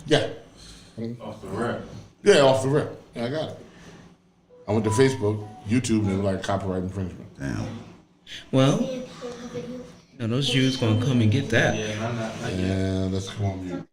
Yeah. Off the rip. Yeah, off the rip. Yeah, I got it. I went to Facebook, YouTube, and they were like copyright infringement. Damn. Well, those Jews gonna come and get that. Yeah, I'm not. Yeah, let's come on mute.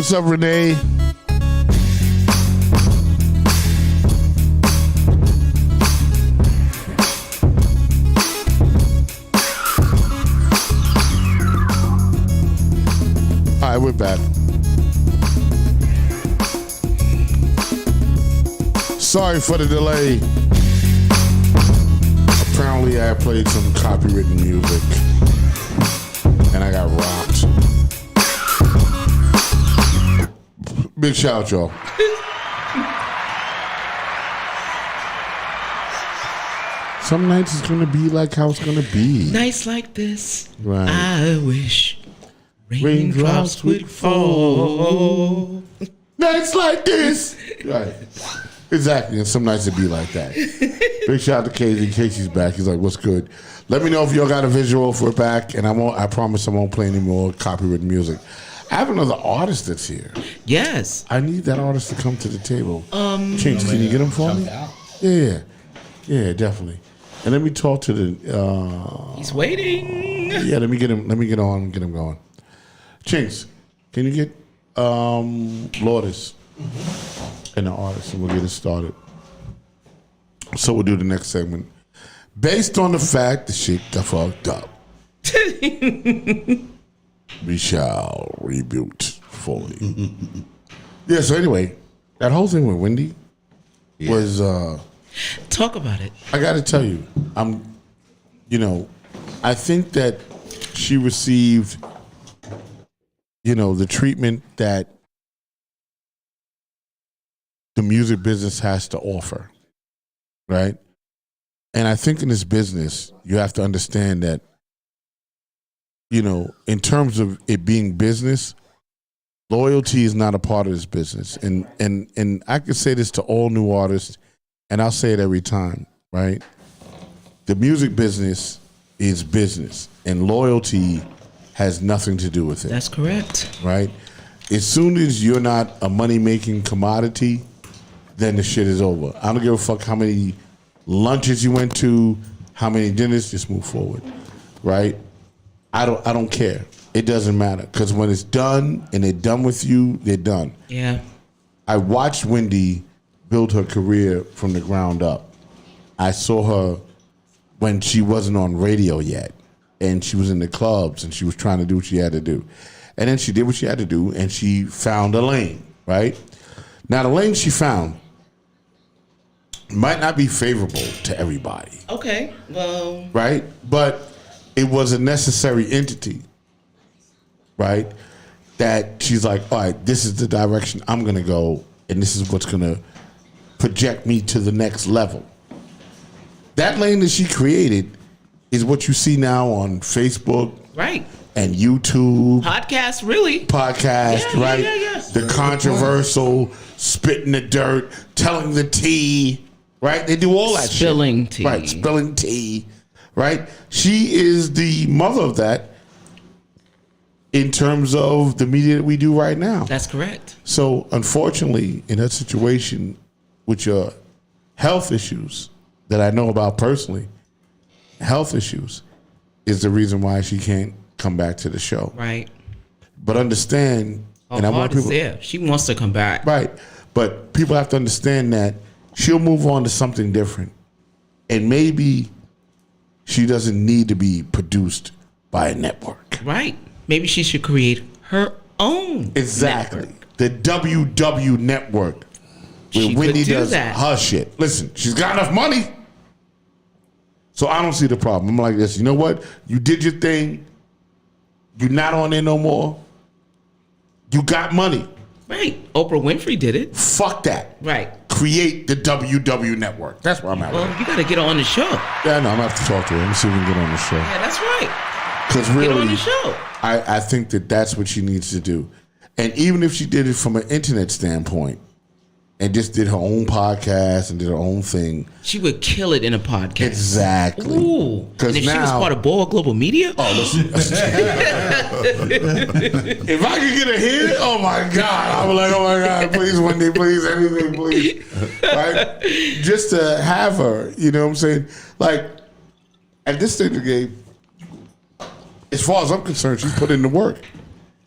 What's up, Renee? Sorry for the delay. Apparently, I played some copywritten music, and I got robbed. Big shout out, y'all. Some nights it's gonna be like how it's gonna be. Nights like this, Right. I wish raindrops would fall. Nights like this. Right. Exactly. And some nights it be like that. Big shout out to Casey. Casey's back. He's like, what's good? Let me know if y'all got a visual for it back, and I promise I won't play any more copyrighted music. I have another artist that's here. Yes. I need that artist to come to the table. Chinks, can you get him for me? Yeah, definitely. And let me talk to the. He's waiting. Yeah, let me get him. Let me get on. Get him going. Chinks, can you get Lourdes and the artist, and we'll get it started. So we'll do the next segment based on the fact the shit got fucked up. We shall reboot fully. Yeah. So anyway, that whole thing with Wendy was. Talk about it. I got to tell you, I think that she received, the treatment that the music business has to offer, right? And I think in this business, you have to understand that, in terms of it being business, loyalty is not a part of this business. And I can say this to all new artists, and I'll say it every time, right? The music business is business, and loyalty has nothing to do with it. That's correct. Right? As soon as you're not a money-making commodity, then the shit is over. I don't give a fuck how many lunches you went to, how many dinners, just move forward. Right? I don't care. It doesn't matter. Because when it's done and they're done with you, they're done. Yeah. I watched Wendy build her career from the ground up. I saw her when she wasn't on radio yet, and she was in the clubs, and she was trying to do what she had to do. And then she did what she had to do, and she found a lane, right? Now, the lane she found might not be favorable to everybody. Okay, well. Right? But it was a necessary entity, right? That she's like, all right, this is the direction I'm going to go, and this is what's going to project me to the next level. That lane that she created is what you see now on Facebook, Right. and YouTube. Podcast, really. Podcast, Yeah, right? yeah. The controversial, spitting the dirt, telling the tea, right? They do all that Spilling shit. tea. Right, spilling tea, right? She is the mother of that in terms of the media that we do right now. That's correct. So, unfortunately, in her situation with your health issues that I know about personally, health issues is the reason why she can't come back to the show. Right. But understand, and I want people, there. She wants to come back. right? But people have to understand that she'll move on to something different, and maybe she doesn't need to be produced by a network. Right. Maybe she should create her own. Exactly, network. the WW network. Where She Wendy could do does that. her shit. Listen, she's got enough money. So I don't see the problem. I'm like this. You know what? You did your thing. You're not on there no more. You got money. Right. Oprah Winfrey did it. Fuck that. Right. Create the WW network. That's where I'm at. Well, you got to get on the show. Yeah, no, I'm gonna have to talk to her. Let me see if we can get on the show. Yeah, that's right. Because Get on really, the show. I think that that's what she needs to do. And even if she did it from an internet standpoint and just did her own podcast and did her own thing. She would kill it in a podcast. Exactly. Ooh. And if she was part of Boa Global Media? Oh, listen. If I could get her here, oh my God. I'm like, oh my God, please, Wendy, please, anything, please. Right? Just to have her, you know what I'm saying? Like, at this stage of the game, as far as I'm concerned, she's put in the work.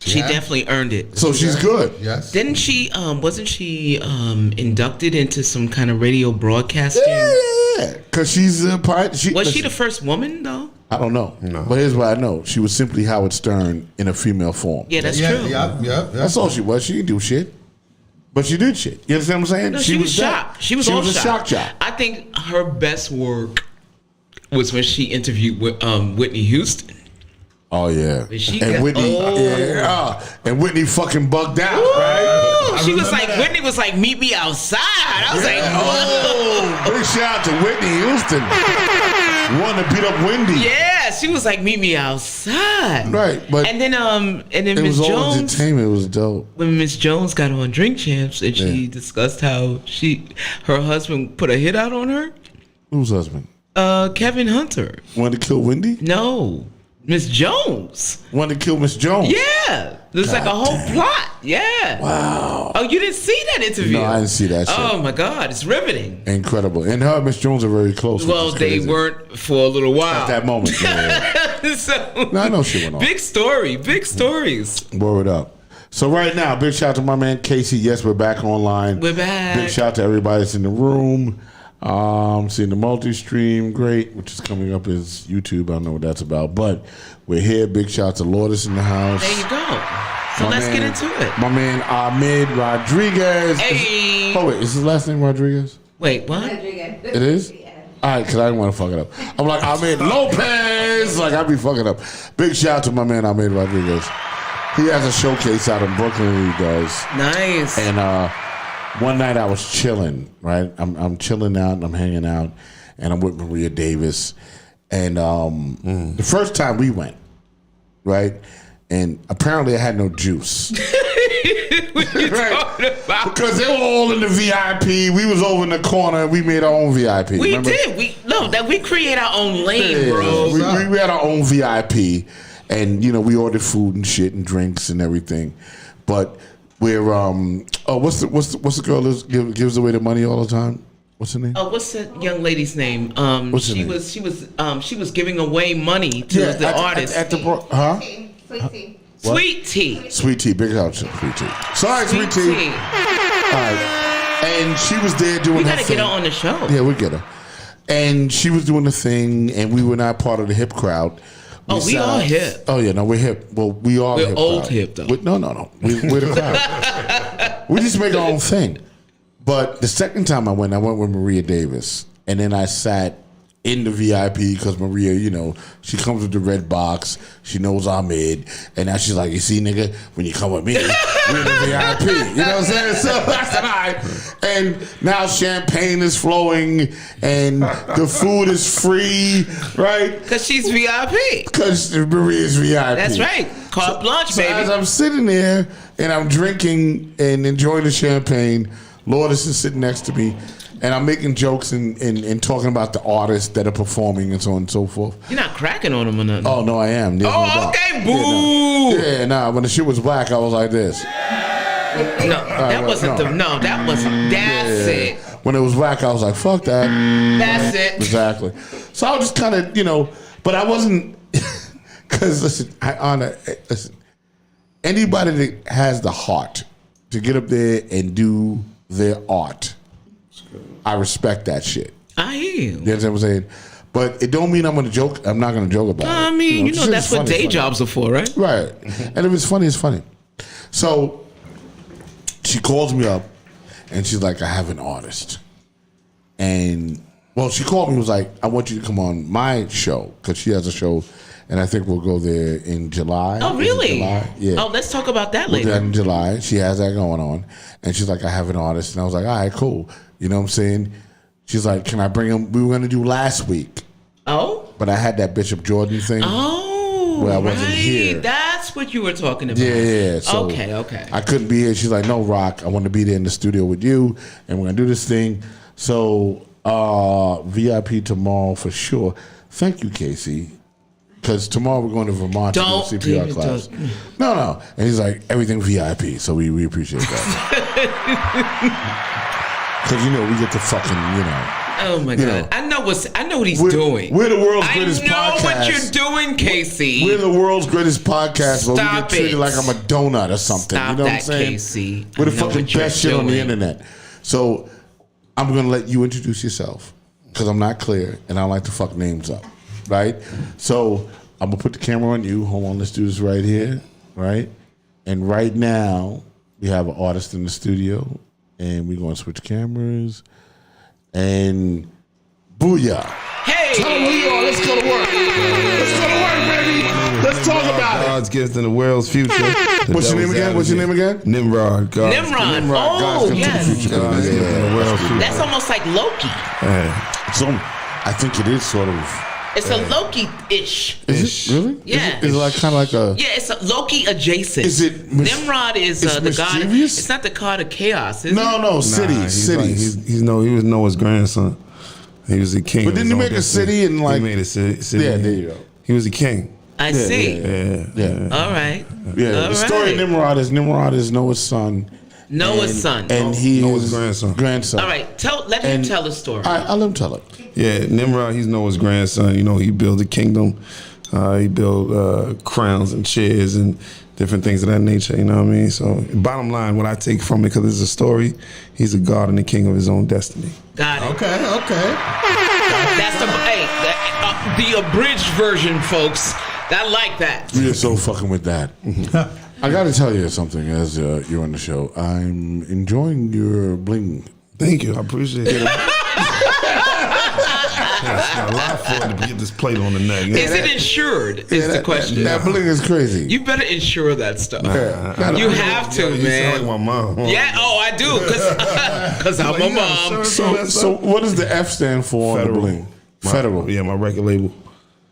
She definitely earned it. So she's good. Yes. Didn't she, wasn't she inducted into some kind of radio broadcasting? Yeah, because she's a part. Was she the first woman, though? I don't know. No. But here's what I know. She was simply Howard Stern in a female form. Yeah, that's Yeah, true. yeah. That's all she was. She didn't do shit. But she did shit. You understand what I'm saying? No, she was that. shocked. She was all a shock shocked. jock. I think her best work was when she interviewed with Whitney Houston. Oh yeah, She and got- Whitney, and Whitney fucking bugged out, right? She was remember like, that. Whitney was like, meet me outside. I was like, whoa. Big shout out to Whitney Houston. Wanted to beat up Wendy. Yeah, she was like, meet me outside. Right, but and then it Miss was all Jones, entertainment. It was dope. when Miss Jones got on Drink Champs and she Yeah. discussed how her husband put a hit out on her. Whose husband? Kevin Hunter. Wanted to kill Wendy? No, Miss Jones. Wanted to kill Miss Jones? Yeah, there's like a whole damn. plot. Yeah. Wow. Oh, you didn't see that interview? No, I didn't see that shit. Oh my God, it's riveting. Incredible. And her and Miss Jones are very close. which Well, is they crazy. weren't for a little while. At that moment. Yeah. So, No, I know she went on. big story, big stories. Word up. So right now, big shout out to my man Casey. Yes, we're back online. We're back. Big shout out to everybody that's in the room. Seeing the multi-stream, great, which is coming up is YouTube. I don't know what that's about, but we're here. Big shout out to Lourdes in the house. There you go. So My let's man- get into it. My man Ahmed Rodriguez. Hey. Oh wait, is his last name Rodriguez? Wait, what? It is? All right, because I didn't want to fuck it up. I'm like, Ahmed Lopez. Like, I'd be fucking up. Big shout out to my man, Ahmed Rodriguez. He has a showcase out in Brooklyn he does. Nice. And one night I was chilling, right? I'm chilling out and I'm hanging out. And I'm with Maria Davis. And the first time we went, right? And apparently I had no juice. What you Right. talking about? Because they were all in the VIP. We was over in the corner. We made our own VIP. We remember? did. We create our own lane, bro. We had our own VIP, and we ordered food and shit and drinks and everything. But we're what's the girl that gives away the money all the time? What's her name? Oh, what's that young lady's name? What's her she name? was giving away money to the artist. at the huh? Sweet tea. Sweet Tea. Sweet Tea, big out to Sweet Tea. Sorry, Sweet Tea. All right, and she was there doing We her gotta thing. get her on the show. Yeah, we get her. And she was doing the thing, and we were not part of the hip crowd. We all hip. Oh yeah, no, we're hip. Well, we are. We're hip old crowd. hip, though. No. We're the crowd. We just make our own thing. But the second time I went with Maria Davis, and then I sat in the VIP because Maria, she comes with the red box. She knows Ahmed, and now she's like, "You see, nigga, when you come with me, we're in the VIP." You know what I'm saying? So that's all right. And now champagne is flowing, and the food is free, right? Cause she's VIP. Because Maria's VIP. That's right. Carte blanche, So as baby. I'm sitting there and I'm drinking and enjoying the champagne, Lourdes is sitting next to me, and I'm making jokes and talking about the artists that are performing and so on and so forth. You're not cracking on him or nothing. Oh no, I am. There's no Oh, doubt. okay, boo. Yeah, nah. When the shit was black, I was like this. No, that wasn't no. that wasn't. That's it. When it was black, I was like, fuck that. That's it. Exactly. So I was just kind of, but I wasn't, because listen, anybody that has the heart to get up there and do their art, I respect that shit. I hear you. You understand what I'm saying? But it don't mean I'm gonna joke. I'm not gonna joke about it. I mean, shit is that's what funny, day funny. jobs are for, right? Right. And if it's funny, it's funny. So she calls me up and she's like, I have an artist. And she called me and was like, I want you to come on my show, because she has a show, and I think we'll go there in July. Oh, Is it really? July? Yeah. Oh, let's talk about that We'll do that later. in July. She has that going on. And she's like, I have an artist. And I was like, all right, cool. You know what I'm saying? She's like, can I bring him? We were going to do last week, Oh? but I had that Bishop Jordan thing. Oh, Well, I wasn't right. here. That's what you were talking about. Yeah. So Okay. I couldn't be here. She's like, no, Rock, I want to be there in the studio with you, and we're going to do this thing. So VIP tomorrow for sure. Thank you, Casey. Because tomorrow we're going to Vermont Don't to do a CPR do- class. don't- No. And he's like, everything VIP. So we appreciate that. Because, we get the fucking, Oh my You God! know. I know what he's doing. We're the world's I greatest know podcast. what you're doing, Casey. We're the world's greatest podcast, but we get Stop treated it. like I'm a donut or something. Stop you know what I'm that, saying? Casey. We're the I know fucking what you're best shit on the doing. internet. So I'm gonna let you introduce yourself, because I'm not clear and I don't like to fuck names up, right? So I'm gonna put the camera on you. Hold on, let's do this right here, right? And right now, We have an artist in the studio, and we're going to switch cameras. And booyah. Hey! Tell them who you are. Let's go to work. Let's go to work, baby. Let's talk about it. God's gift in the world's future. What's your name again? What's your name again? Nimrod. God's Nimrod. God's Oh, gift to the yes. future. God's gift in the world's future. That's almost like Loki. I think it is sort of. It's a Loki-ish. Is it really? Yeah. Is it like kind of like a? Yeah, it's a Loki adjacent. Is it Nimrod is it's the god. mischievous? It's not the god of chaos, is it? No, cities. He was Noah's grandson. He was a king. But didn't he make a city and like? He made a city. Yeah, there you go. He was a king. I see. Yeah. All right. Yeah. All The story right. of Nimrod is Noah's son. Noah's son. And he Noah's is grandson. All right. Let him tell the story. I'll let him tell it. Yeah, Nimrod, he's Noah's grandson. You know, he built a kingdom. He built crowns and chairs and different things of that nature. You know what I mean? So, bottom line, what I take from it, because it's a story, he's a god and a king of his own destiny. Got it. Okay. That's the abridged version, folks. I like that. You're so fucking with that. I got to tell you something as you're on the show. I'm enjoying your bling. Thank you. I appreciate it. It's a lot for it to get this plate on the neck. Is it insured? Is the question. That bling is crazy. You better insure that stuff. Yeah. You have to, You man. sound like my mom. Yeah, I do, because I'm a mom. So what does the F stand for on the bling? Federal. Yeah, my record label.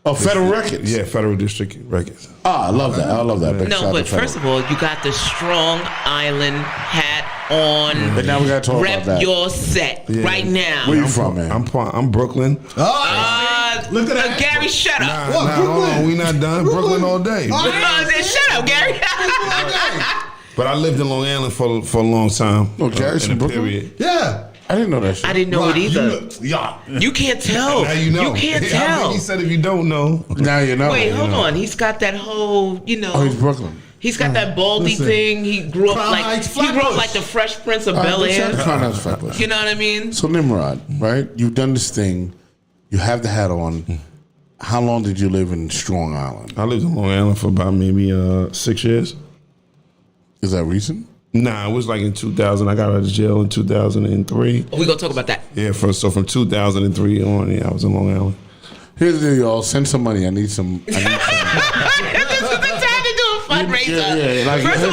Oh, Federal Records. Yeah, Federal District Records. I love that. Big shout No, out but to Federal. first of all, you got the Strong Island hat on. But now we got to talk Rep about that. your set right now. Where you from, man? I'm Brooklyn. Look at that. Gary, shut up. Nah, hold on, we not done. Brooklyn all day. Shut up, Gary. But I lived in Long Island for a long time. Oh, Gary's in from a Brooklyn? period. Yeah. I didn't know that shit. I didn't know it either. You can't tell. Now you know. You can't I tell. think he said if you don't know. Now you know. Wait, hold on. He's got that whole, Oh, he's Brooklyn. He's got that baldy Listen. thing. He grew up Crown like Heights, he grew up Flatbush. like the Fresh Prince of All right, Bel but shout out Air. to Crown Heights, Flatbush. You know what I mean? So Nimrod, right? You've done this thing. You have the hat on. How long did you live in Strong Island? I lived in Long Island for about maybe 6 years. Is that recent? Nah, it was like in 2000. I got out of jail in 2003. We're gonna talk about that. Yeah, so from 2003 on, yeah, I was in Long Island. Here's the deal, y'all. Send some money. I need some. This is the time to do a fundraiser. Yeah, like, first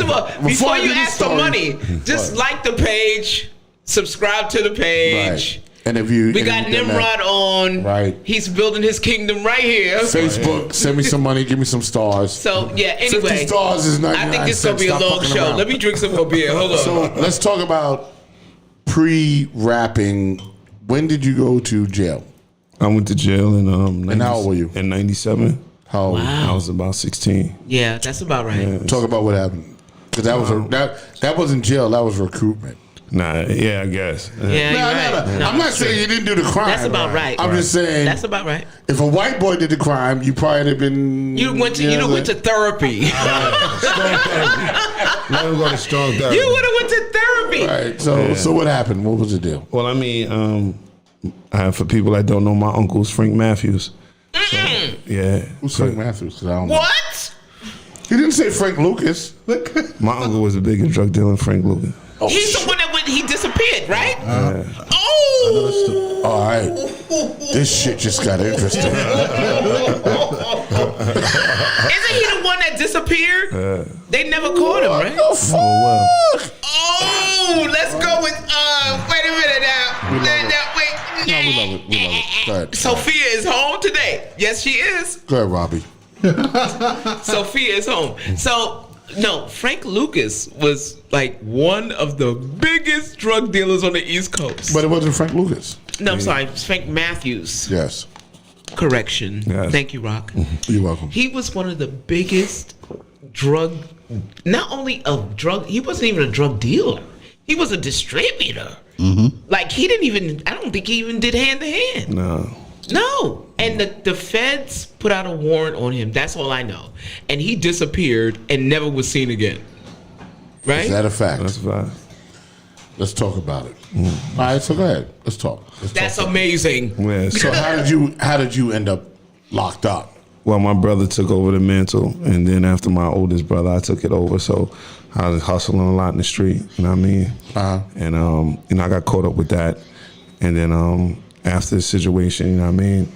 of all, before I you do the ask for story- money, just like the page, subscribe to the page. Right. And if you We got Nimrod on. Right. He's building his kingdom right here. Facebook, send me some money. Give me some stars. So yeah. 50 Anyway, stars is 99 I think this is gonna be a cents. Stop long fucking show. around. Let me drink some more beer. Hold on. So let's talk about pre-rapping. When did you go to jail? I went to jail in And how old were you? In 97. How old? I was about 16. Yeah, that's about right. Talk about what happened. Because that was that wasn't jail. That was recruitment. Nah, yeah, I guess. Yeah, you're right. No, I'm not saying you didn't do the crime. That's about right. I'm just saying That's about right. if a white boy did the crime, you probably have been. You went to therapy. Let him go to strong therapy. You would have went to therapy. Right. So what happened? What was the deal? Well, I mean, for people that don't know, my uncle's Frank Matthews. So, yeah. Who's Frank Matthews? 'Cause I don't know. What? He didn't say Frank Lucas. My uncle was a bigger drug dealer than Frank Lucas. Oh, He's shit. the one that he disappeared, right? Oh. All right. This shit just got interesting. Isn't he the one that disappeared? They never caught him, right? Oh, fuck. Oh, let's go with wait a minute now. We love it. Wait. No, we love it. We love it. Go ahead. Sophia is home today. Yes, she is. Go ahead, Robbie. Sophia is home. So, no, Frank Lucas was like one of the biggest drug dealers on the East Coast. But it wasn't Frank Lucas. No, I'm sorry, Frank Matthews. Yes. Correction. Yes. Thank you, Rock. You're welcome. He was one of the biggest drug, not only of drug, he wasn't even a drug dealer. He was a distributor. Like he didn't even, I don't think he even did hand to hand. No. And the feds put out a warrant on him. That's all I know. And he disappeared and never was seen again. Right? Is that a fact? That's fine. Let's talk about it. All right, so go ahead. Let's talk. That's amazing. Yeah, So how did you end up locked up? Well, my brother took over the mantle, and then after my oldest brother, I took it over. So I was hustling a lot in the street, you know what I mean? And, you know, I got caught up with that. And then after the situation, you know what I mean?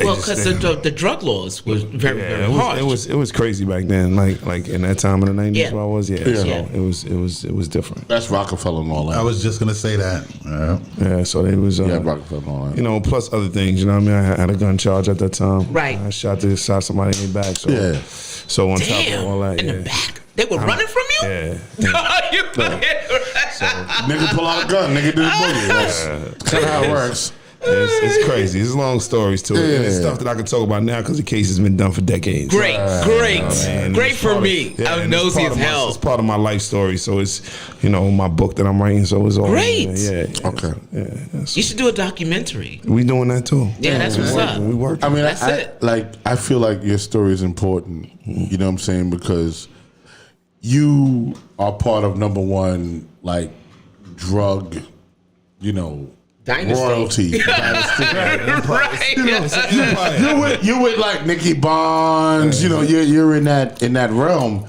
Well, because the drug laws were very, very hard. It was crazy back then. Like in that time in the 90s where I was, So it was different. That's Rockefeller and all that. I was just gonna say that. Yeah, so it was Rockefeller and all that. you know, plus other things, you know what I mean? I had a gun charge at that time. Right. I shot somebody in the back. So so on top of all that, in the back. They were running from you? Yeah. You Nigga pull out a gun, nigga do the boogie. That's kind of how it works. It's crazy. It's long stories to it. And it's stuff that I can talk about now because the case has been done for decades. Great. Great for me. I'm nosy as It's hell. part of my life story. So it's, you know, my book that I'm writing. So it's all Great. Okay. You should do a documentary. We doing that too. Yeah, that's what's up. We work. I mean, That's it. I feel like your story is important. You know what I'm saying? Because you are part of number one, like, drug, you know, Dynasty. royalty. Right. You're with like Nicky Barnes. You know, you're in that realm.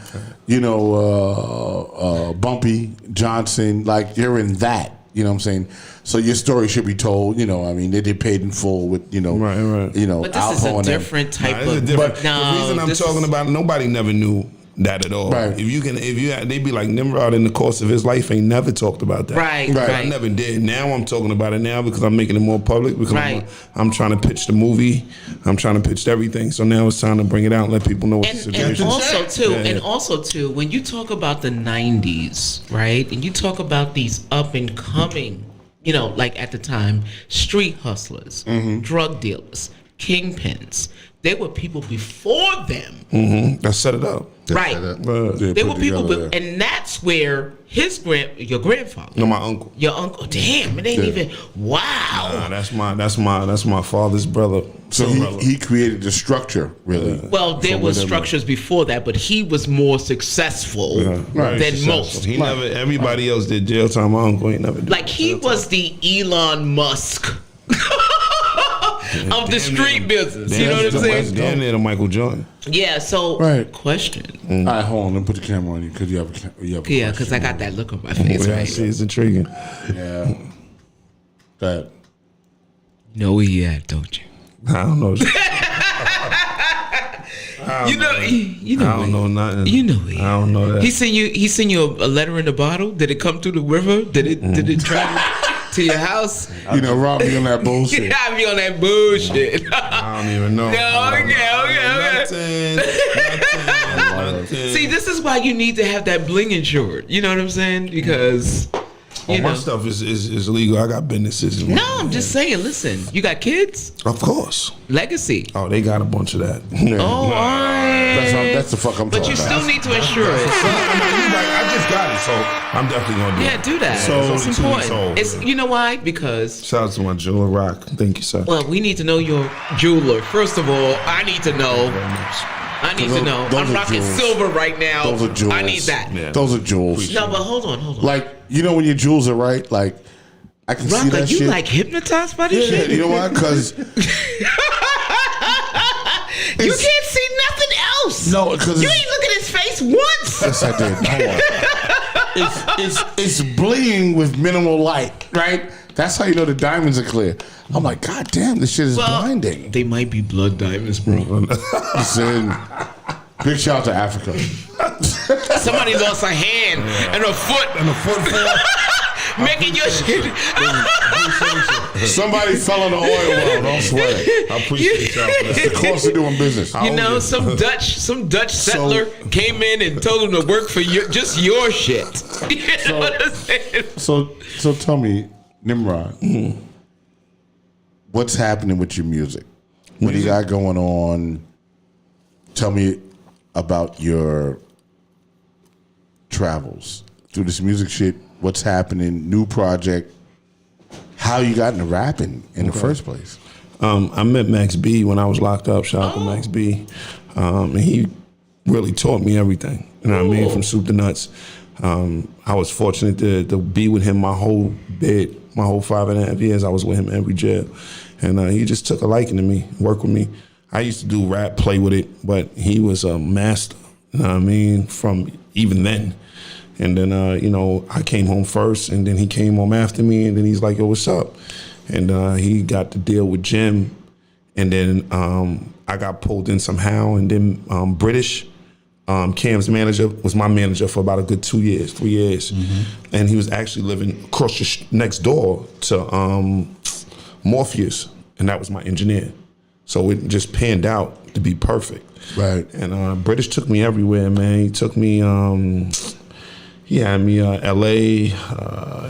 You know, Bumpy Johnson. Like you're in that. You know what I'm saying? So your story should be told. You know, I mean, they did paid in full with you know, Right. You know, But this is a different type It's a of. different. But the reason I'm talking about nobody never knew that at all. Right. They'd be like Nimrod in the course of his life ain't never talked about that. Right. I never did. Now I'm talking about it now because I'm making it more public. Because Right. I'm trying to pitch the movie. I'm trying to pitch everything. So now it's time to bring it out and let people know what the And situation is. also too, when you talk about the 90s, right, and you talk about these up and coming, you know, like at the time, street hustlers, drug dealers, kingpins, there were people before them. That set it up. Right. They There put were people, together and that's where your grandfather, No, my uncle. your uncle. Damn, it ain't even. Wow. That's my father's brother. So he created the structure, really. Well, there For was whatever. structures before that, but he was more successful than most. He never. Everybody else did jail time. My uncle ain't never. Did Like he was the Elon Musk of the street business. You know what I'm saying? Damn near to Michael Jordan. Yeah. So, Right. question. All right, hold on. Let me put the camera on you because you have a Yeah, question. because I got that look on my face Yeah, right see, it's intriguing. Yeah. That. You know where he at, don't you? I don't know. You know I don't know nothing. You know he. I don't know that. He sent you a letter in a bottle. Did it come through the river? Did it travel to your house? You know, Rob me on that bullshit. I be on that bullshit. I don't even know. No, okay. Nothing. See, this is why you need to have that bling insured. You know what I'm saying? Because All you my know. stuff is legal. I got businesses. No, I'm just saying. Listen, you got kids, Of course. legacy. Oh, they got a bunch of that. Oh, all right. That's the fuck I'm But talking you about. still need to insure it. I just got it, so I'm definitely gonna do Yeah, it. do that. So It's only 2 weeks important. old. It's you know why? Because Shout out to my jeweler, Rock. Thank you, sir. well, we need to know your jeweler. First of all, I need to know. I need to know. Those I'm are rocking jewels. silver right now. Those are jewels. I need that. Yeah. Those are jewels. No, but hold on. Like, you know when your jewels are right? Like, I can see Rock, are that you shit. like hypnotized by this Yeah, shit? you know why? Because You can't see nothing else. No, 'cause you it's- ain't look at his face once. yes, I did. Hold on. It's bleeding with minimal light, right? That's how you know the diamonds are clear. I'm like, God damn, this shit is blinding. They might be blood diamonds, bro. Listen, big shout out to Africa. Somebody lost a hand and a foot. Making your shit. Somebody fell in the oil well. Don't sweat it. I appreciate y'all for It's that. the cost of doing business. You know, some Dutch settler came in and told him to work for just your shit. You know what I'm saying? So tell me, Nimrod, what's happening with your music? What do you got going on? Tell me about your travels through this music shit. What's happening? New project. How you got into rapping in the first place? I met Max B when I was locked up. Shout out to Max B. And he really taught me everything. You know what I mean? From soup to nuts. I was fortunate to be with him my whole bid, my whole 5.5 years. I was with him every jail. And he just took a liking to me, worked with me. I used to do rap, play with it, but he was a master. You know what I mean? From even then. And then, I came home first, and then he came home after me, and then he's like, yo, what's up? And he got to deal with Jim, and then I got pulled in somehow, and then British, Cam's manager, was my manager for about a good 3 years. Mm-hmm. And he was actually living across the next door to Morpheus, and that was my engineer. So it just panned out to be perfect. Right. And British took me everywhere, man. He took me, he had me L.A.,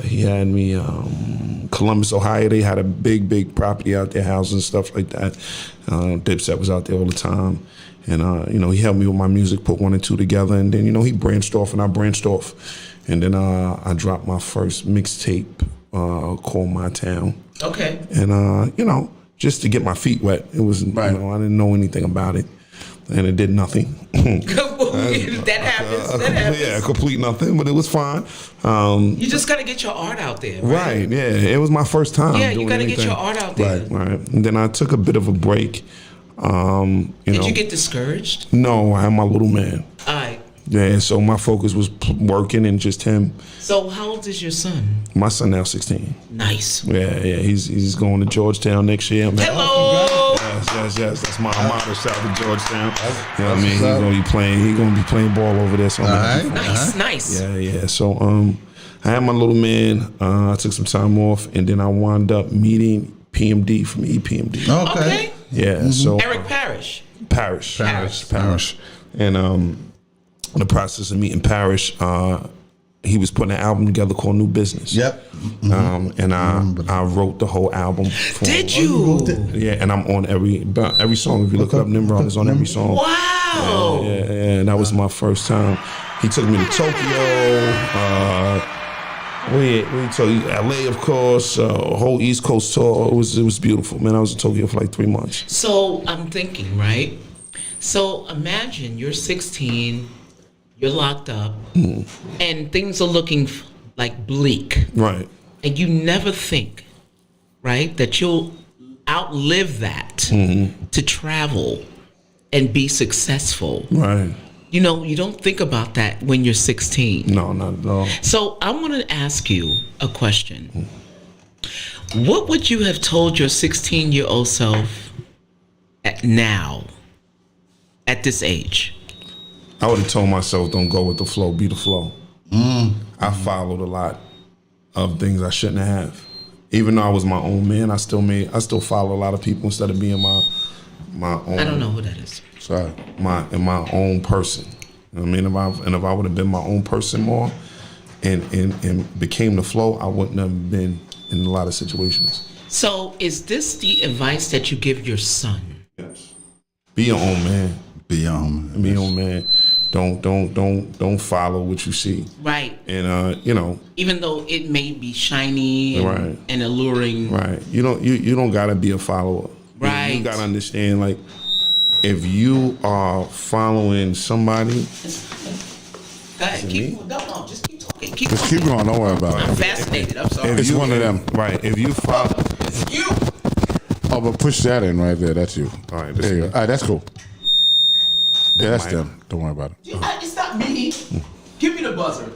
he had me Columbus, Ohio. They had a big property out there, houses and stuff like that. Dipset was out there all the time. And, he helped me with my music, put 1 and 2 together. And then, he branched off and I branched off. And then I dropped my first mixtape called My Town. Okay. And, just to get my feet wet. It was, right. I didn't know anything about it. And it did nothing. That happens. Yeah, complete nothing, but it was fine. You just got to get your art out there. Right, yeah. It was my first time. Yeah, doing you got to anything. get your art out there. Right. And then I took a bit of a break. Did you get discouraged? No, I had my little man. All right. Yeah, so my focus was working and just him. So how old is your son? My son now 16. Nice. Yeah. He's going to Georgetown next year. Man. Hello. Yes. That's my motto. Shout out to Georgetown. You know what I mean? He's gonna be playing ball over there. So Nice. Yeah. So I had my little man. I took some time off, and then I wound up meeting PMD from EPMD. Okay. Yeah. Mm-hmm. So Eric Parrish. Parrish. And in the process of meeting Parrish, he was putting an album together called New Business. Yep. Mm-hmm. And I wrote the whole album. Did you? Yeah, and I'm on every song. If you look up Nimrod, is on every song. Wow. Yeah, and that was my first time. He took me to Tokyo. We took LA, of course. Whole East Coast tour. It was beautiful, man. I was in Tokyo for like 3 months. So I'm thinking, right? So imagine you're 16. You're locked up, and things are looking like bleak. Right. And you never think, right, that you'll outlive that to travel and be successful. Right. You don't think about that when you're 16. No, not at all. So I want to ask you a question. What would you have told your 16-year-old self now, at this age? I would have told myself, don't go with the flow, be the flow. I followed a lot of things I shouldn't have. Even though I was my own man, I still follow a lot of people instead of being my own. I don't know who that is. Sorry. My own person. You know what I mean? If I would have been my own person more and became the flow, I wouldn't have been in a lot of situations. So is this the advice that you give your son? Yes. Be your own man. Be your own man. Don't follow what you see. Right. And even though it may be shiny and alluring. Right. You don't gotta be a follower. Right. You gotta understand, like, if you are following somebody. Go ahead. Just keep talking. Just keep going. Don't worry about I'm it. fascinated. I'm sorry. It's one of them. Right. If you follow. It's you. Oh, but push that in right there. That's you. All right. There you go. All right, that's cool. Yeah, that's Mine. them. Don't worry about it. It's not me. Give me the buzzer.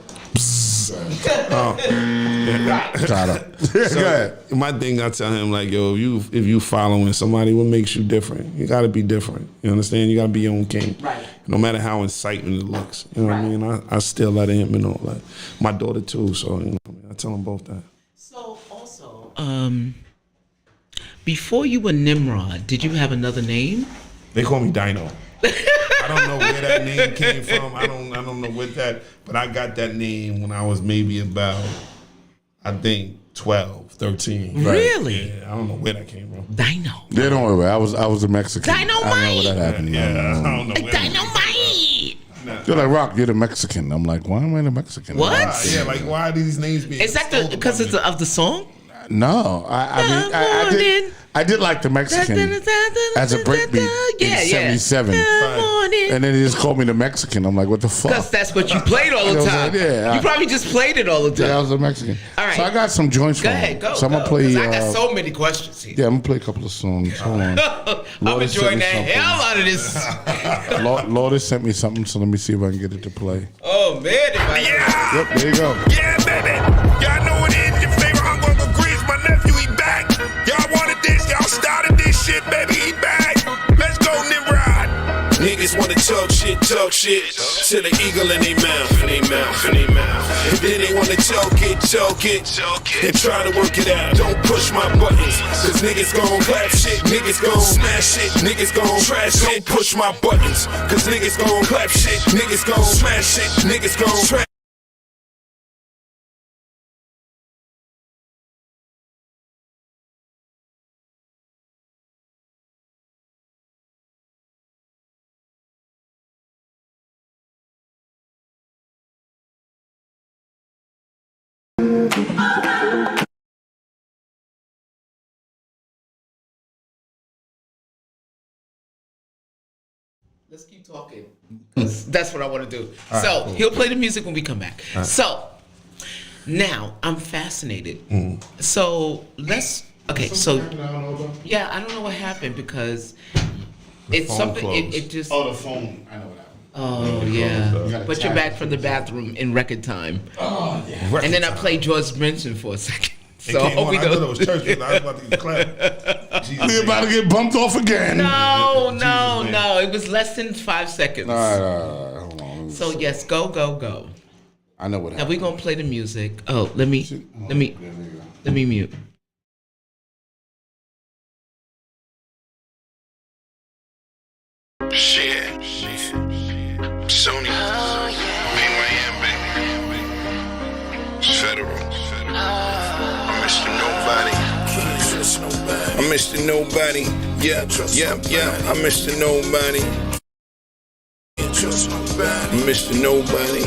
Tied up. Go ahead. My thing, I tell him, like, yo, if you following somebody, what makes you different? You gotta be different. You understand? You gotta be your own king. Right. No matter how inciting it looks. You know what I mean? I still let him and all that. My daughter too, so I tell them both that. So also, before you were Nimrod, did you have another name? They call me Dino. I don't know where that name came from. I don't know what that, but I got that name when I was maybe about, I think, 12, 13. Really? Yeah, I don't know where that came from. Dino. Yeah, don't worry about it. I was a Mexican. Dynamite. I don't know where that happened. Yeah, I No. don't know where Dynamite. You're like, Rock, you're the Mexican. I'm like, why am I the Mexican? What? Yeah, like, why are these names being Is that stolen because by it's me? of the song? No, I mean, I did. I did like the Mexican as a breakbeat in '77, and then they just called me the Mexican. I'm like, what the fuck? Because that's what you played all the time. Yeah, you probably just played it all the time. Yeah, I was a Mexican. All right. So I got some joints Go from ahead, him. go. So I'm gonna play. I got so many questions here. Yeah, I'm gonna play a couple of songs. Hold on. I'm enjoying the hell out of this. Lourdes sent me something, so let me see if I can get it to play. Oh man! Yeah. Yep, there you go. Yeah, baby. Y'all know what it is. Your favorite Uncle Grease, my nephew, he back. Y'all wanted this. Y'all started this shit, baby. He back. Let's go, Nimrod. Niggas wanna talk shit to the eagle in their mouth, And then they wanna talk it, and try to work it out. Don't push my buttons, cause niggas gon' clap shit, niggas gon' smash shit, niggas gon' trash shit. Don't push my buttons, cause niggas gon' clap shit, niggas gon' smash shit, niggas gon' trash. Let's keep talking. 'Cause that's what I want to do. So he'll play the music when we come back. So now I'm fascinated. So let's. Okay. So yeah, I don't know what happened because it's something. It just. Oh, the phone. I know what happened. Oh yeah. But you're back from the bathroom in record time. Oh yeah. And then I played George Benson for a second. So I hope we thought it don't. was church, but I was about to get clapped. We're about to get bumped off again. No. It was less than 5 seconds. All right. Hold on. So yes, go. I know what happened. Now we gonna play the music. Oh, let me mute. Shit. Sony. Miami, baby. Federal. I'm Mr. Nobody. I'm Mr. Nobody. Yeah. I'm Mr. Nobody. I'm Mr. Nobody.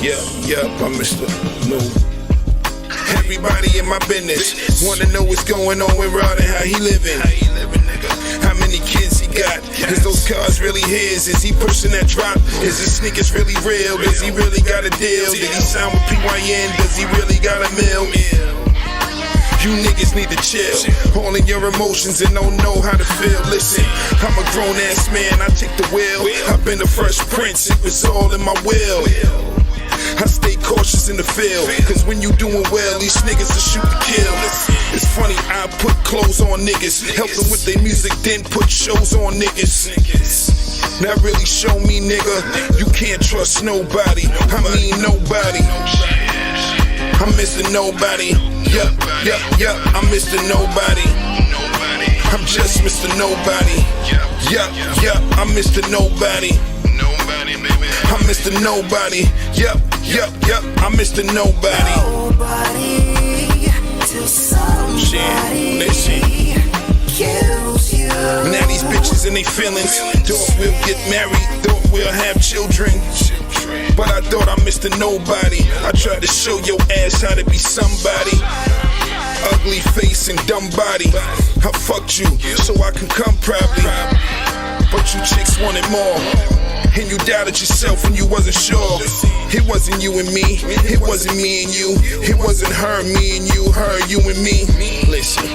Yeah. I'm Mr. Nobody. Everybody in my business wanna know what's going on with Rod and how he living. How many kids he got? Is those cars really his? Is he pushing that drop? Is his sneakers really real? Does he really got a deal? Did he sign with PYN? Does he really got a mill? You niggas need to chill. All in your emotions and don't know how to feel. Listen, I'm a grown ass man, I take the wheel. I've been the Fresh Prince, it was all in my will. I stay cautious in the field, cause when you doing well, these niggas will shoot to kill. It's funny, I put clothes on niggas, help them with their music, then put shows on niggas. Now really show me, nigga, you can't trust nobody. I mean nobody. I'm Mr. Nobody. Yup, I'm Mr. Nobody. I'm just Mr. Nobody. Yup, I'm Mr. Nobody. I'm Mr. Nobody. Yup, I'm Mr. Nobody. Till somebody Listen. kills you. Now these bitches and they feelings. Thought we'll get married, thought we'll have children. But I thought I Mr. Nobody. I tried to show your ass how to be somebody. Ugly face and dumb body. I fucked you so I can come proudly. But you chicks wanted more. And you doubted yourself when you wasn't sure. It wasn't you and me, it wasn't me and you. It wasn't her, me and you, her, you and me. Listen,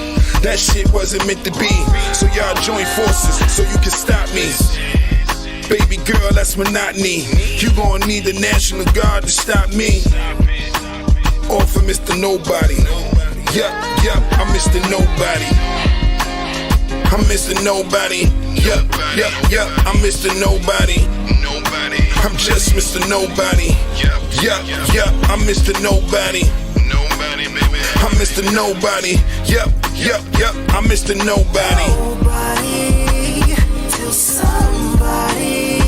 that shit wasn't meant to be. So y'all join forces so you can stop me. Baby girl, that's monotony. You gon' need the National Guard to stop me. All for Mr. Nobody. Yup, I'm Mr. Nobody. I'm Mr. Nobody. Yup, I'm Mr. Nobody. I'm just Mr. Nobody. Yup, I'm Mr. Nobody. I'm Mr. Nobody. Yup, I'm Mr. Nobody. Nobody till somebody.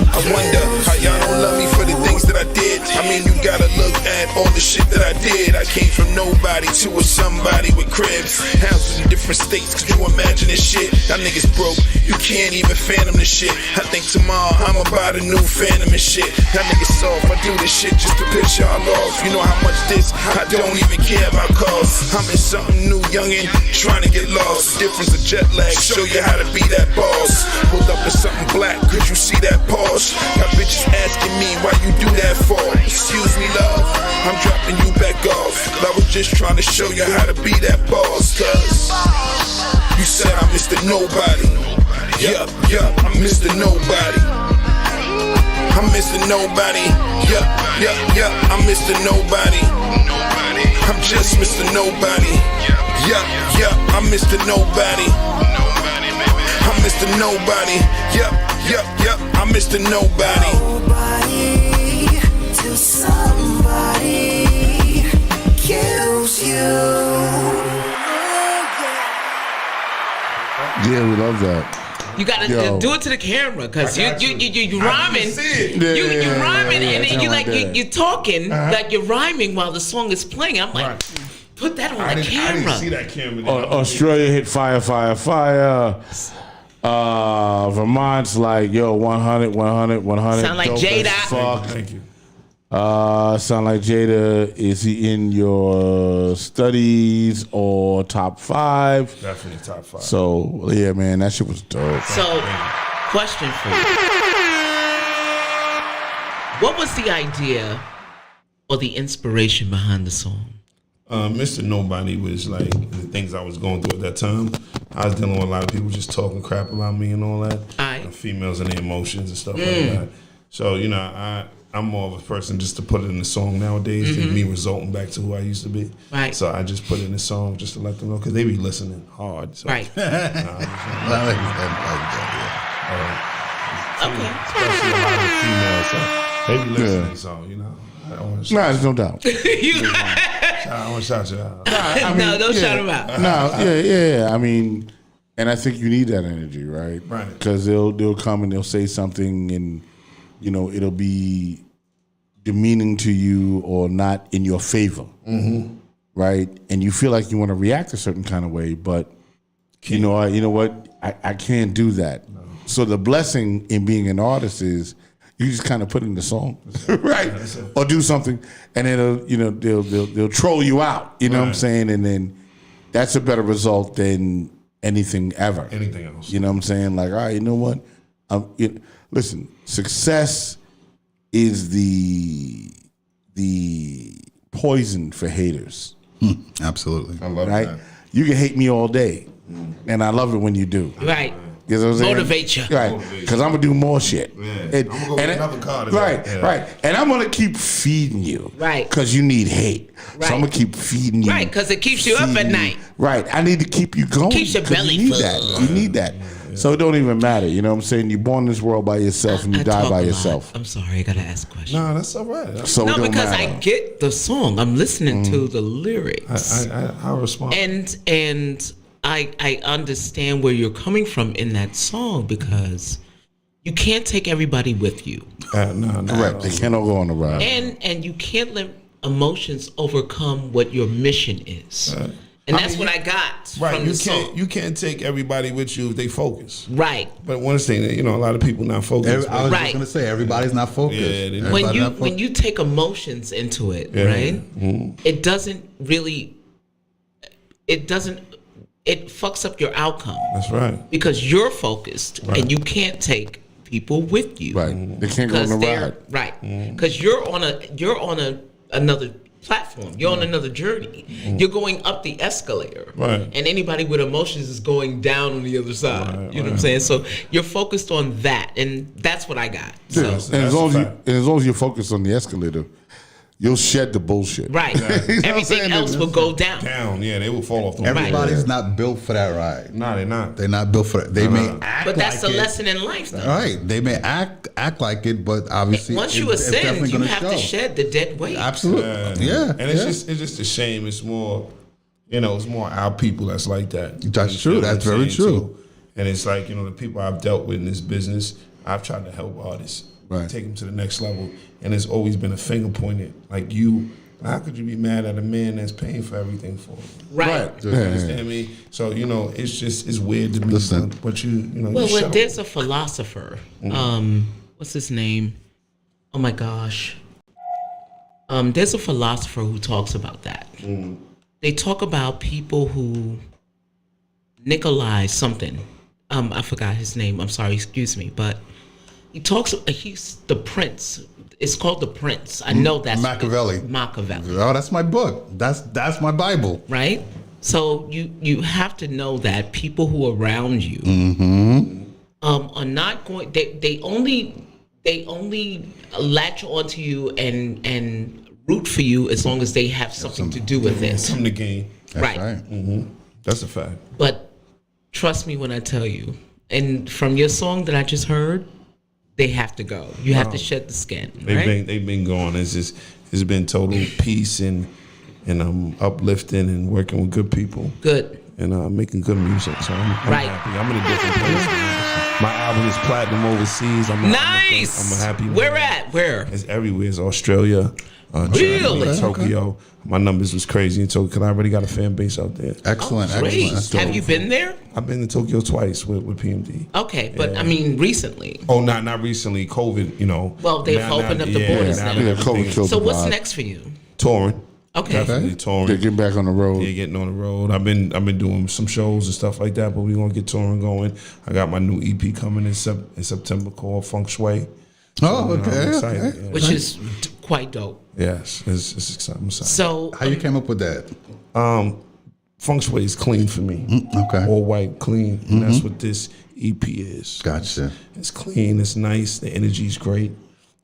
I wonder how y'all don't love me for the things that I did. did. I mean, you gotta look at all the shit that I did. I came from nobody to a somebody with cribs, houses in different states. Could you imagine this shit? Y'all niggas broke, you can't even fathom this shit. I think tomorrow I'ma buy the new Phantom and shit. Y'all niggas soft, I do this shit just to piss y'all off. You know how much this, I don't even care about cause. I'm in something new, youngin', trying to get lost. Difference of jet lag, show you how to be that boss. Pulled up in something black, could you see that Porsche? Got bitches asking me why you do that for. Excuse me, love, I'm dropping you back off. I was just trying to show you how to be that boss. Cause you said I'm Mr. Nobody. Yup, I'm Mr. Nobody. I'm Mr. Nobody. Yup, I'm Mr. Nobody. I'm just Mr. Nobody. Yup, I'm Mr. Nobody. I'm Mr. Nobody. Yup, I'm Mr. Nobody. Nobody till somebody kills you. Yeah, we love that. You gotta Yo. do it to the camera, cause you rhyming. You rhyming, and then you like you talking like you're rhyming while the song is playing. I'm like, put that on the camera. I didn't see that camera. Australia hit fire. Vermont's like, yo, 100. Sound like dope Jada. as Fuck. Thank you. Sound like Jada. Is he in your studies or top 5? Definitely top 5. So yeah, man, that shit was dope. So, question for you: what was the idea or the inspiration behind the song? Mr. Nobody was like the things I was going through at that time. I was dealing with a lot of people just talking crap about me and all that. Females and their emotions and stuff like that. So, you know, I'm more of a person just to put it in a song nowadays than me resulting back to who I used to be. Right. So I just put it in a song just to let them know because they be listening hard. So. Right. I like that. Okay. Especially a lot of females. So they be listening. So, you know. Nah, there's no doubt. I want to shout you out. No, don't shout them out. No, yeah. I mean, and I think you need that energy, right? Right. Because they'll come and they'll say something, and you know it'll be demeaning to you or not in your favor, right? And you feel like you want to react a certain kind of way, but you know what? I can't do that. No. So the blessing in being an artist is you just kind of put in the song, right? Or do something, and then they'll troll you out. You know what I'm saying? And then that's a better result than anything ever. Anything else? You know what I'm saying? Like, all right, you know what? Listen, success is the poison for haters. Absolutely. I love Right? that. You can hate me all day, and I love it when you do. Right. You know what I'm saying? Motivate you. Right. Because I'm going to do more shit. Yeah. I'm going to go get another card. Right. And I'm going to keep feeding you. Right. Because you need hate. Right. So I'm going to keep feeding you. Right, because it keeps you up at feeding night. Right. I need to keep you going. Keeps your 'cause belly you need full. that. You need that. So it don't even matter. You know what I'm saying? You're born in this world by yourself and you I die talk by a lot. yourself. I'm sorry, I gotta ask a question. No, that's all right. So No, it don't because matter. I get the song. I'm listening to the lyrics. I respond. And I understand where you're coming from in that song because you can't take everybody with you. No. Correct. They can't all go on the ride. And you can't let emotions overcome what your mission is. And that's what I got from the song. You can't take everybody with you if they focus. Right. But one thing, a lot of people not focused. I was Right. just going to say, everybody's not focused. Yeah, they- Everybody's not When you take emotions into it, right? It doesn't really it fucks up your outcome. That's right. Because you're focused and you can't take people with you. Right. They can't go on the ride. Right. Because you're on another platform. You're on another journey. You're going up the escalator. Right. And anybody with emotions is going down on the other side. You know what I'm saying? So you're focused on that, and that's what I got. So Yeah. That's And as long a fact. as you're focused on the escalator, you'll shed the bullshit. right. You know what I'm Everything saying? else will go down. Down, they will fall off the Everybody's not built for that ride. No, they're not. They're not built for that. They may act But that's like the it. lesson in life, though. Right. They may act like it, but obviously Once you it's ascend, definitely you gonna have show. to shed the dead weight. Absolutely. Yeah. And it's just a shame. It's more, it's more our people that's like that. That's You true. feel what That's I'm very saying? true. So, and it's like, the people I've dealt with in this business, I've tried to help artists Right. take him to the next level. And it's always been a finger pointed. Like how could you be mad at a man that's paying for everything for you? Right. You understand me? So, it's weird to me. Listen. But you Well, there's a philosopher. What's his name? Oh my gosh. There's a philosopher who talks about that. They talk about people who Nikolai something. I forgot his name. I'm sorry, excuse me. But he's the prince. It's called The Prince. I know that's Machiavelli. Oh, that's my book. That's my Bible. Right? So you have to know that people who are around you are not going. They only latch onto you and root for you as long as they have something to do with it. Something to gain. That's right. That's a fact. But trust me when I tell you, and from your song that I just heard, they have to go. You have to shed the skin. They've been going. It's been total peace and uplifting and working with good people. Good. And making good music. So I'm happy. I'm in a different place. My album is platinum overseas. Nice. I'm a happy man. Where at? Where? It's everywhere. It's Australia, Really? China, Tokyo. My numbers was crazy in Tokyo because I already got a fan base out there. Excellent. Great. Excellent. Have you been there? I've been to Tokyo twice with PMD. Okay, but I mean recently. Oh, not recently. COVID, Well, they've opened up the borders now. Yeah, COVID killed So the what's vibe. next for you? Touring. Okay. Definitely touring. They're getting back on the road. Yeah, getting on the road. I've been doing some shows and stuff like that, but we're gonna get touring going. I got my new EP coming in September called Feng Shui. Oh, I'm okay. excited. Okay. Yeah. Which is quite dope. Yes, it's exciting. I'm excited. So How you came up with that? Feng Shui is clean for me. Okay. All white, clean, and that's what this EP is. Gotcha. It's clean. It's nice. The energy's great.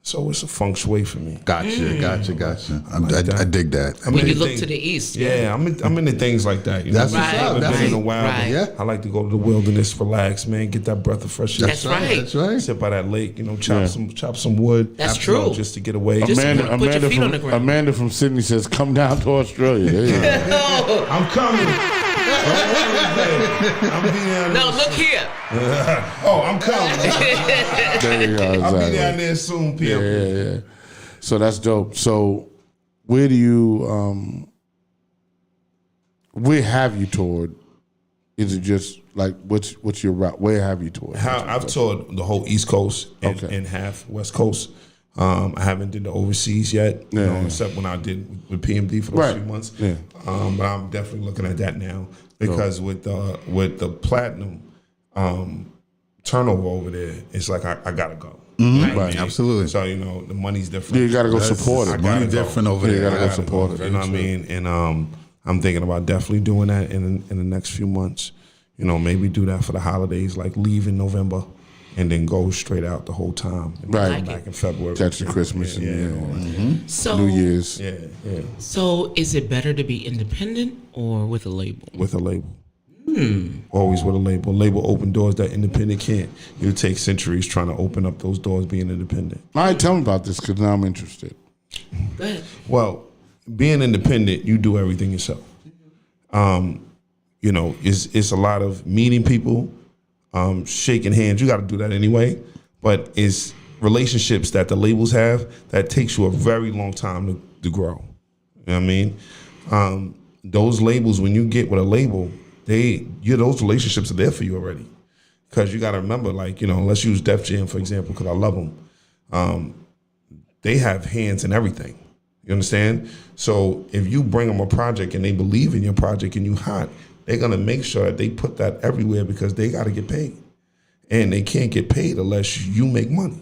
So it's a Feng Shui for me. Gotcha. I dig that. I'm when you into look things- to the east, Yeah, I'm into things like that. You That's know? what's Right, up. I haven't been in a right, while. but right. Yeah. I like to go to the wilderness, relax, man, get that breath of fresh air. That's right. That's right. Sit by that lake, chop some wood. That's you know, true. just to get away. Just Amanda, put your Amanda, feet on the from, ground. Amanda from Sydney says, "Come down to Australia." There you go. I'm coming. I'm be down No, there. look here. Oh, I'm coming. There you go. I'll be Exactly. down there soon, people. Yeah. So that's dope. So where do you where have you toured? Is it just like what's your route? Where have you toured? I've toured the whole East Coast and half West Coast. I haven't did the overseas yet, except when I did with PMD for those few months. Yeah. But I'm definitely looking at that now because with the platinum turnover over there, it's like I gotta go. Right. Absolutely. So the money's different. You gotta go support it. Money gotta go. different over Yeah, you there. gotta go support it. You know what I mean? And I'm thinking about definitely doing that in the next few months. Maybe do that for the holidays, like leave in November and then go straight out the whole time. And Right. come back in February. Catch the Christmas and all that. So New Year's. Yeah. So is it better to be independent or with a label? With a label. Always with a label. Label open doors that independent can't. It'll take centuries trying to open up those doors being independent. All right, tell me about this because now I'm interested. Go ahead. Well, being independent, you do everything yourself. It's a lot of meeting people, shaking hands. You got to do that anyway. But it's relationships that the labels have that takes you a very long time to grow. You know what I mean? Those labels, when you get with a label, those relationships are there for you already. Because you got to remember, let's use Def Jam, for example, because I love them. They have hands in everything. You understand? So if you bring them a project and they believe in your project and you hot, they're going to make sure that they put that everywhere because they got to get paid. And they can't get paid unless you make money.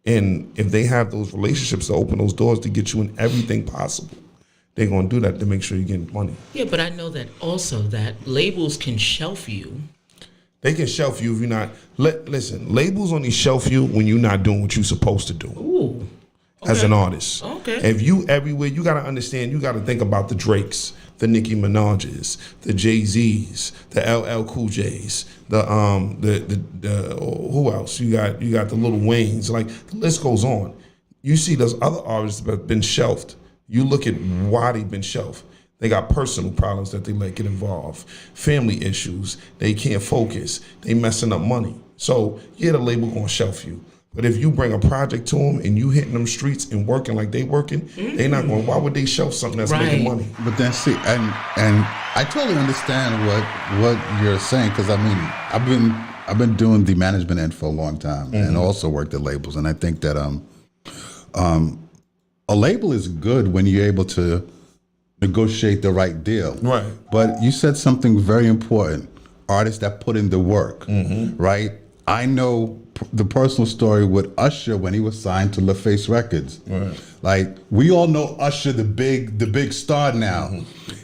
And if they have those relationships to open those doors to get you in everything possible, they're going to do that to make sure you get money. Yeah, but I know that also that labels can shelf you. They can shelf you if you're not. Listen, labels only shelf you when you're not doing what you're supposed to do. Ooh. As an artist. Okay. If you everywhere, you got to understand, you got to think about the Drakes, the Nicki Minaj's, the Jay-Z's, the LL Cool J's, the who else? You got the Lil Waynes, like the list goes on. You see those other artists that have been shelved. You look at why they've been shelved. They got personal problems that they let get involved, family issues, they can't focus, they messing up money. So yeah, the label gonna shelf you. But if you bring a project to them and you hitting them streets and working like they working, they not going. Why would they shelf something that's making money? But then see, and I totally understand what you're saying, because I mean, I've been doing the management end for a long time, and also worked at labels, and I think that a label is good when you're able to negotiate the right deal. Right. But you said something very important: artists that put in the work. Right. I know the personal story with Usher when he was signed to LaFace Records. Right. Like, we all know Usher, the big star now.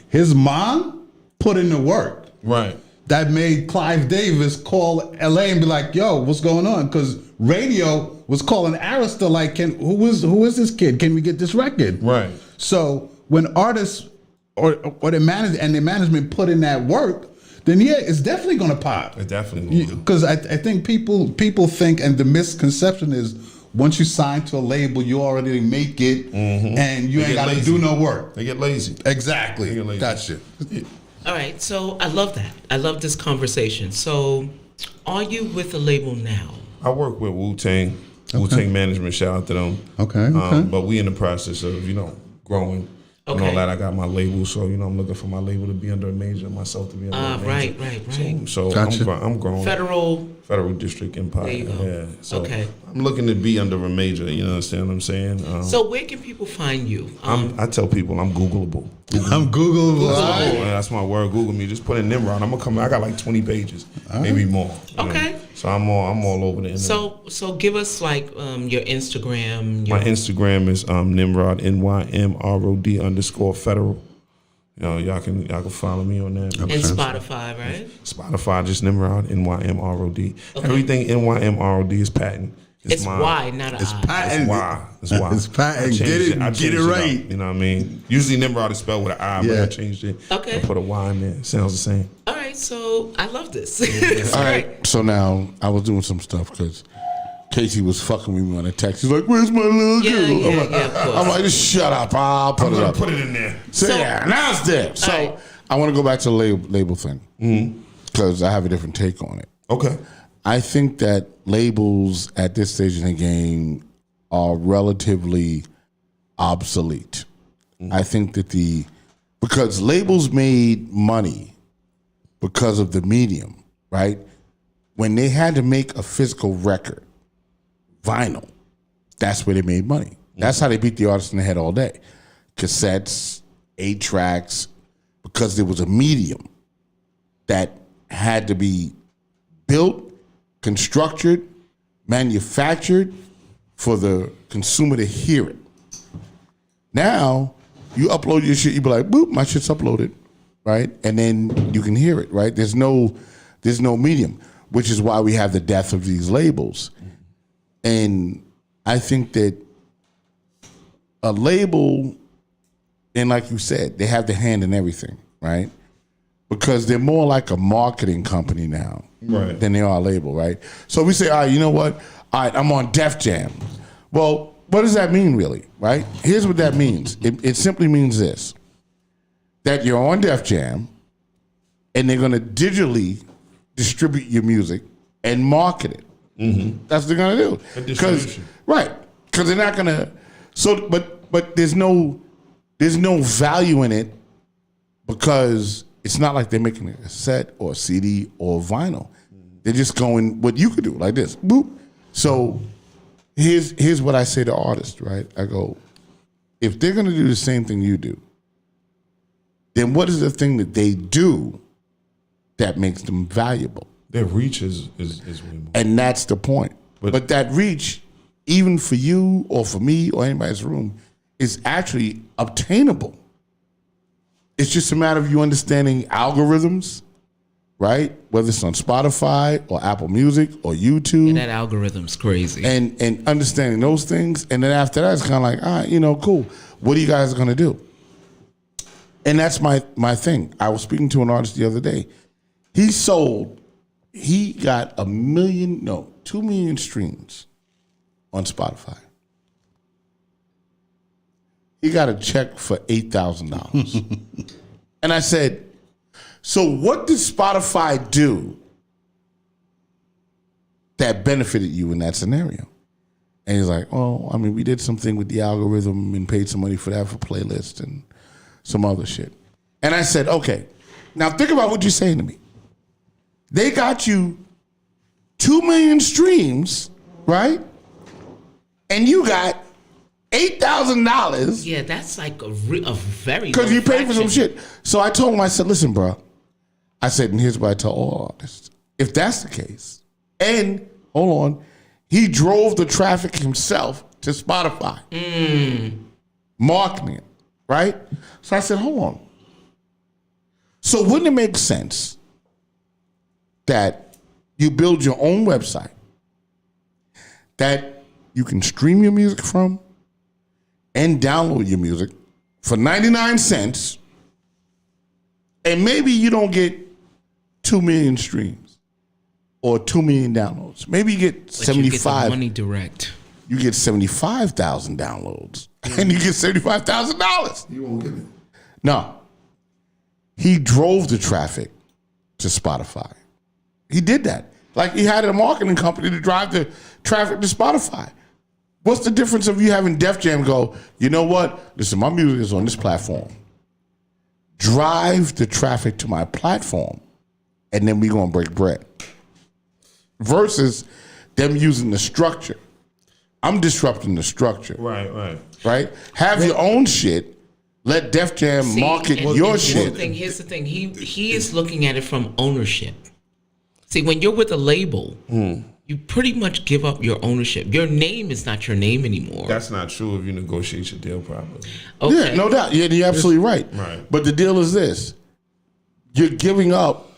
His mom put in the work. Right. That made Clive Davis call LA and be like, "Yo, what's going on?" Because radio was calling Arista like, who is this kid? Can we get this record? Right. So when artists or the management put in that work, then yeah, it's definitely gonna pop. It definitely will. Because I think people think, and the misconception is, once you sign to a label, you already make it, and you ain't got to do no work. They get lazy. Exactly. They get lazy. That shit. All right, so I love that. I love this conversation. So, are you with a label now? I work with Wu-Tang. Wu-Tang Management, shout out to them. Okay. But we in the process of, growing. And all that. I got my label, so I'm looking for my label to be under a major, myself to be under a major. Right. So Gotcha. I'm growing. Federal District Empire. There you go. Yeah. So Okay. I'm looking to be under a major. You understand what I'm saying? So where can people find you? I tell people I'm Googleable. I'm Googleable. That's my word. Google me. Just put in Nimrod. I'm gonna come. I got like 20 pages, maybe more. Okay. So I'm all over the internet. So give us like your Instagram. My Instagram is Nimrod NYMROD_federal. Y'all can follow me on that. And Spotify, right? Spotify, just Nimrod NYMROD. Okay. Everything NYMROD is patent. It's mine. Y, not a I. patent. It's Y. It's Y. It's patent. I changed Get it I changed right. up, you know what I mean? Usually Nimrod is spelled with an I, but Yeah. I changed it. Okay. I put a Y in there. It sounds the same. All right, so I love this. It's All great. right. So now I was doing some stuff because Casey was fucking with me on a text. He's like, "Where's my little Yeah, girl?" yeah, I'm like, yeah, of course. I'm like, "Just shut up. I'll put it up." Put it in there. So yeah, now it's there. So All right. I want to go back to the label thing because I have a different take on it. Okay. I think that labels at this stage in the game are relatively obsolete. I think that because labels made money because of the medium, right? When they had to make a physical record, vinyl, that's where they made money. That's how they beat the artist in the head all day. Cassettes, 8-tracks, because there was a medium that had to be built, constructed, manufactured for the consumer to hear it. Now, you upload your shit, you be like, boop, my shit's uploaded, right? And then you can hear it, right? There's no medium, which is why we have the death of these labels. And I think that a label, and like you said, they have the hand in everything, right? Because they're more like a marketing company now than they are a label, right? So we say, all right, you know what? All right, I'm on Def Jam. Well, what does that mean really, right? Here's what that means. It simply means this, that you're on Def Jam and they're going to digitally distribute your music and market it. That's what they're going to do. Because they're not going to, but there's no value in it because it's not like they're making a cassette or a CD or vinyl. They're just going what you could do, like this. Boop. So here's what I say to artists, right? I go, if they're going to do the same thing you do, then what is the thing that they do that makes them valuable? Their reach is way more. And that's the point. But that reach, even for you or for me or anybody in this room, is actually obtainable. It's just a matter of you understanding algorithms, right? Whether it's on Spotify or Apple Music or YouTube. And that algorithm's crazy. And understanding those things. And then after that, it's kind of like, all right, cool. What are you guys going to do? And that's my thing. I was speaking to an artist the other day. He got 2 million streams on Spotify. He got a check for $8,000. And I said, so what did Spotify do that benefited you in that scenario? And he's like, oh, I mean, we did something with the algorithm and paid some money for that for playlist and some other shit. And I said, okay, now think about what you're saying to me. They got you 2 million streams, right? And you got $8,000. Yeah, that's like a very Because you paid for some fraction. shit. So I told him, I said, listen, bro. I said, and here's what I tell all artists. If that's the case, and hold on, he drove the traffic himself to Spotify. Marketing it, right? So I said, hold on. So wouldn't it make sense that you build your own website that you can stream your music from and download your music for 99 cents, and maybe you don't get 2 million streams or 2 million downloads. Maybe you get But 75. you get the money direct. You get 75,000 downloads and you get $75,000. You won't get it. No. He drove the traffic to Spotify. He did that. Like he had a marketing company to drive the traffic to Spotify. What's the difference of you having Def Jam go, you know what? Listen, my music is on this platform. Drive the traffic to my platform, and then we gonna break bread. Versus them using the structure. I'm disrupting the structure. Right? Have your own shit. Let Def Jam See, market and your here's shit. the thing, here's the thing. He is looking at it from ownership. See, when you're with a label, you pretty much give up your ownership. Your name is not your name anymore. That's not true if you negotiate your deal properly. Okay. Yeah, no doubt. Yeah, you're absolutely right. Right. But the deal is this. You're giving up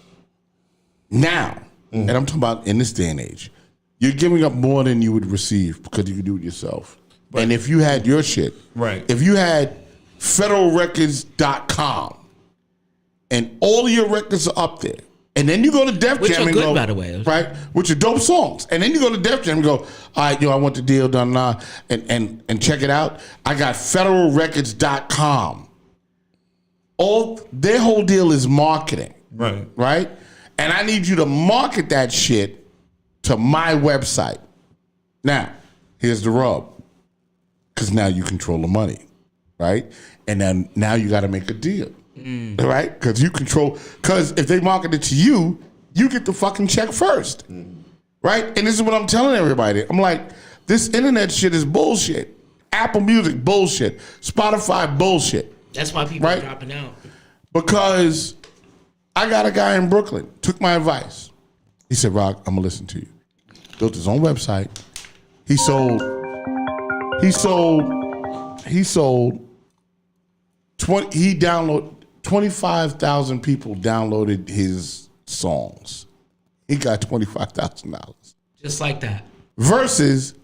now, and I'm talking about in this day and age, you're giving up more than you would receive because you can do it yourself. And if you had your shit, Right. if you had federalrecords.com and all of your records are up there, and then you go to Def Which Jam are and good, go, by the way. right, which are dope songs, and then you go to Def Jam and go, all right, I want the deal done now, and check it out. I got federalrecords.com. All their whole deal is marketing, right? And I need you to market that shit to my website. Now, here's the rub, because now you control the money, right? And then now you got to make a deal. Right? Because you control, because if they market it to you, you get the fucking check first. Right? And this is what I'm telling everybody. I'm like, this internet shit is bullshit. Apple Music, bullshit. Spotify, bullshit. That's why people Right? are dropping out. Because I got a guy in Brooklyn, took my advice. He said, Rock, I'm going to listen to you. Built his own website. He sold 25,000 people downloaded his songs. He got $25,000. Just like that. Versus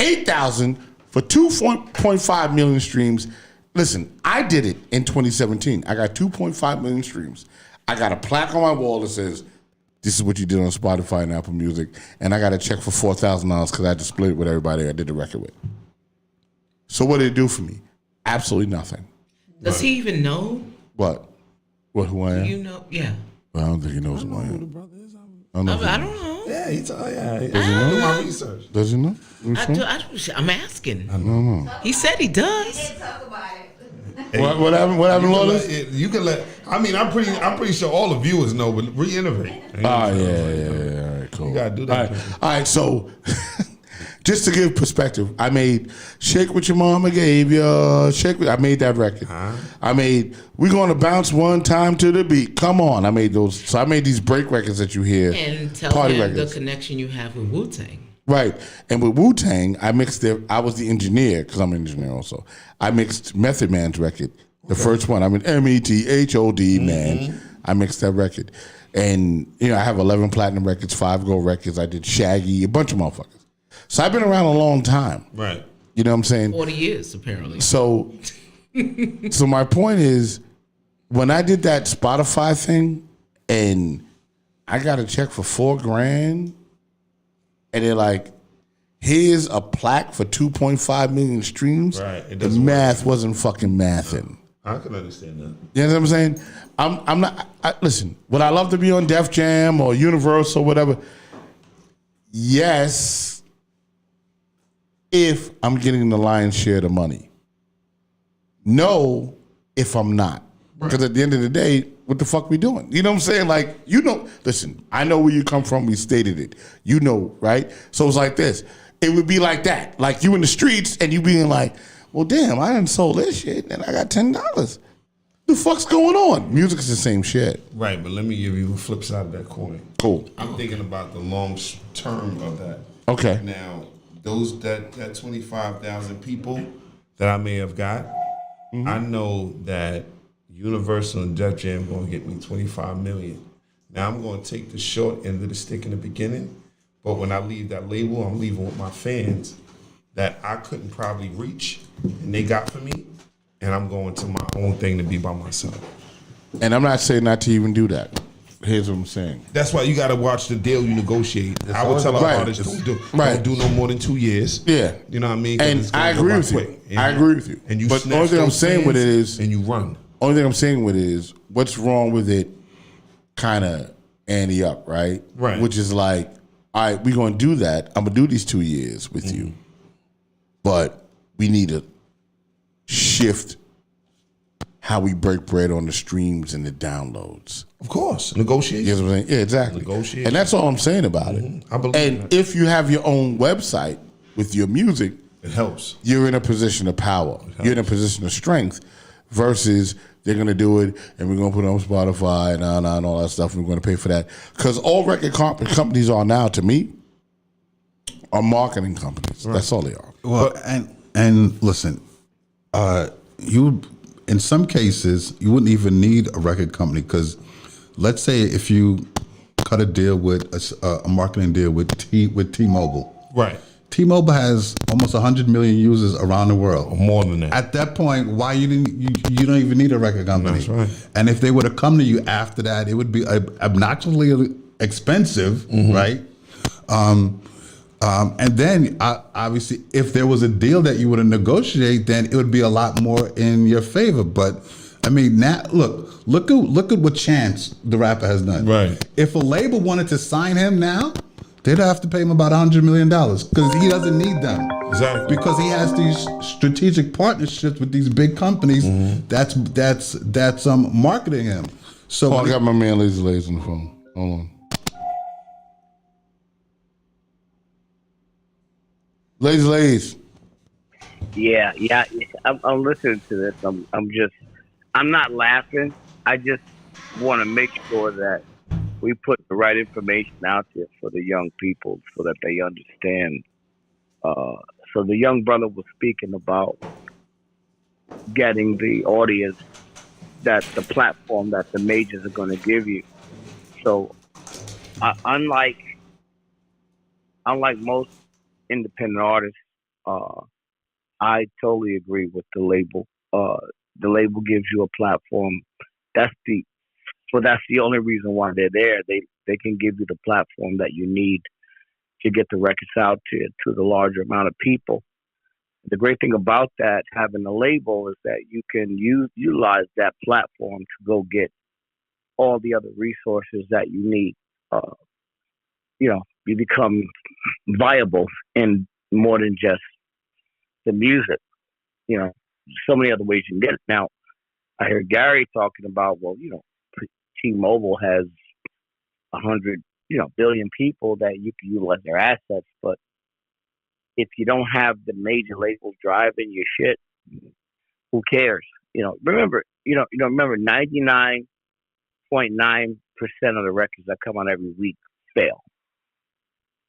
8,000 for 2.5 million streams. Listen, I did it in 2017. I got 2.5 million streams. I got a plaque on my wall that says, this is what you did on Spotify and Apple Music. And I got a check for $4,000 because I had to split it with everybody I did the record with. So what did it do for me? Absolutely nothing. Does he even know? What? Who I am? You know? Yeah. I don't think he knows who I am. I don't know. I don't know. Yeah, he told I do my research. Does he know? I'm asking. I don't know. He said he does. Talk about it. What happened? What happened, Lotus? You can let. I mean, I'm pretty sure all the viewers know, but re-innovate. Oh, yeah. All right, cool. You gotta do that. All right, so just to give perspective, I made Shake What Your Mama Gave You. I made that record. I made We're Gonna Bounce One Time to the Beat. Come on. I made those. So I made these break records that you hear. And tell party him records. the connection you have with Wu-Tang. Right. And with Wu-Tang, I was the engineer, because I'm an engineer also. I mixed Method Man's record, the first one. I'm an METHOD man. I mixed that record. And, I have 11 platinum records, 5 gold records. I did Shaggy, a bunch of motherfuckers. So I've been around a long time. Right. You know what I'm saying? 40 years, apparently. So my point is, when I did that Spotify thing, and I got a check for $4,000, and they're like, here's a plaque for 2.5 million streams. Right. It The doesn't math wasn't fucking mathing. I can understand that. You know what I'm saying? I'm not. Listen, would I love to be on Def Jam or Universal, whatever? Yes. if I'm getting the lion's share of the money. No, if I'm not. Because at the end of the day, what the fuck we doing? You know what I'm saying? Like, listen, I know where you come from. We stated it. You know, right? So it's like this. It would be like that. Like you in the streets and you being like, well, damn, I done sold this shit and I got $10. The fuck's going on? Music is the same shit. Right, but let me give you the flip side of that coin. Cool. I'm thinking about the long term of that. Okay. Now, that 25,000 people that I may have got, I know that Universal and Def Jam going to get me 25 million. Now I'm going to take the short end of the stick in the beginning, but when I leave that label, I'm leaving with my fans that I couldn't probably reach, and they got for me, and I'm going to my own thing to be by myself. And I'm not saying not to even do that. Here's what I'm saying. That's why you got to watch the deal you negotiate. I would tell an artist, don't do no more than 2 years. Yeah. You know what I mean? And I agree with you. I agree with you. And you but the only thing I'm saying with it is, and you run. Only thing I'm saying with it is, what's wrong with it kind of ante up, right? Right. Which is like, all right, we're going to do that. I'm going to do these 2 years with you. But we need to shift how we break bread on the streams and the downloads. Of course. Negotiate. You know what I'm saying? Yeah, exactly. Negotiation. And that's all I'm saying about it. I believe and that. if you have your own website with your music, It helps. you're in a position of power. You're in a position of strength versus they're going to do it and we're going to put it on Spotify and all that stuff and we're going to pay for that. Because all record companies are now, to me, are marketing companies. Right. That's all they are. Well, and listen, you in some cases you wouldn't even need a record company because let's say if you cut a deal with a marketing deal with T-Mobile, Right. T-Mobile has almost 100 million users around the world. More than that. At that point, why you don't even need a record company. That's right. And if they were to come to you after that, it would be obnoxiously expensive, right? And then obviously, if there was a deal that you would negotiate, then it would be a lot more in your favor. But I mean, now look at what Chance the rapper has done. Right. If a label wanted to sign him now, they'd have to pay him about $100 million because he doesn't need them. Exactly. Because he has these strategic partnerships with these big companies. That's marketing him. So I got my man Lazy Lays on the phone. Hold on. Lazy Lays. Yeah. I'm listening to this. I'm not laughing. I just want to make sure that we put the right information out there for the young people so that they understand. So the young brother was speaking about getting the audience, that the platform that the majors are going to give you. So unlike most independent artists, I totally agree with the label. The label gives you a platform. That's the only reason why they're there. They can give you the platform that you need to get the records out to the larger amount of people. The great thing about that, having a label, is that you can utilize that platform to go get all the other resources that you need. You become viable in more than just the music. So many other ways you can get it. Now, I heard Gary talking about, T-Mobile has 100, billion people that you can utilize their assets, but if you don't have the major labels driving your shit, who cares? Remember 99.9% of the records that come out every week fail.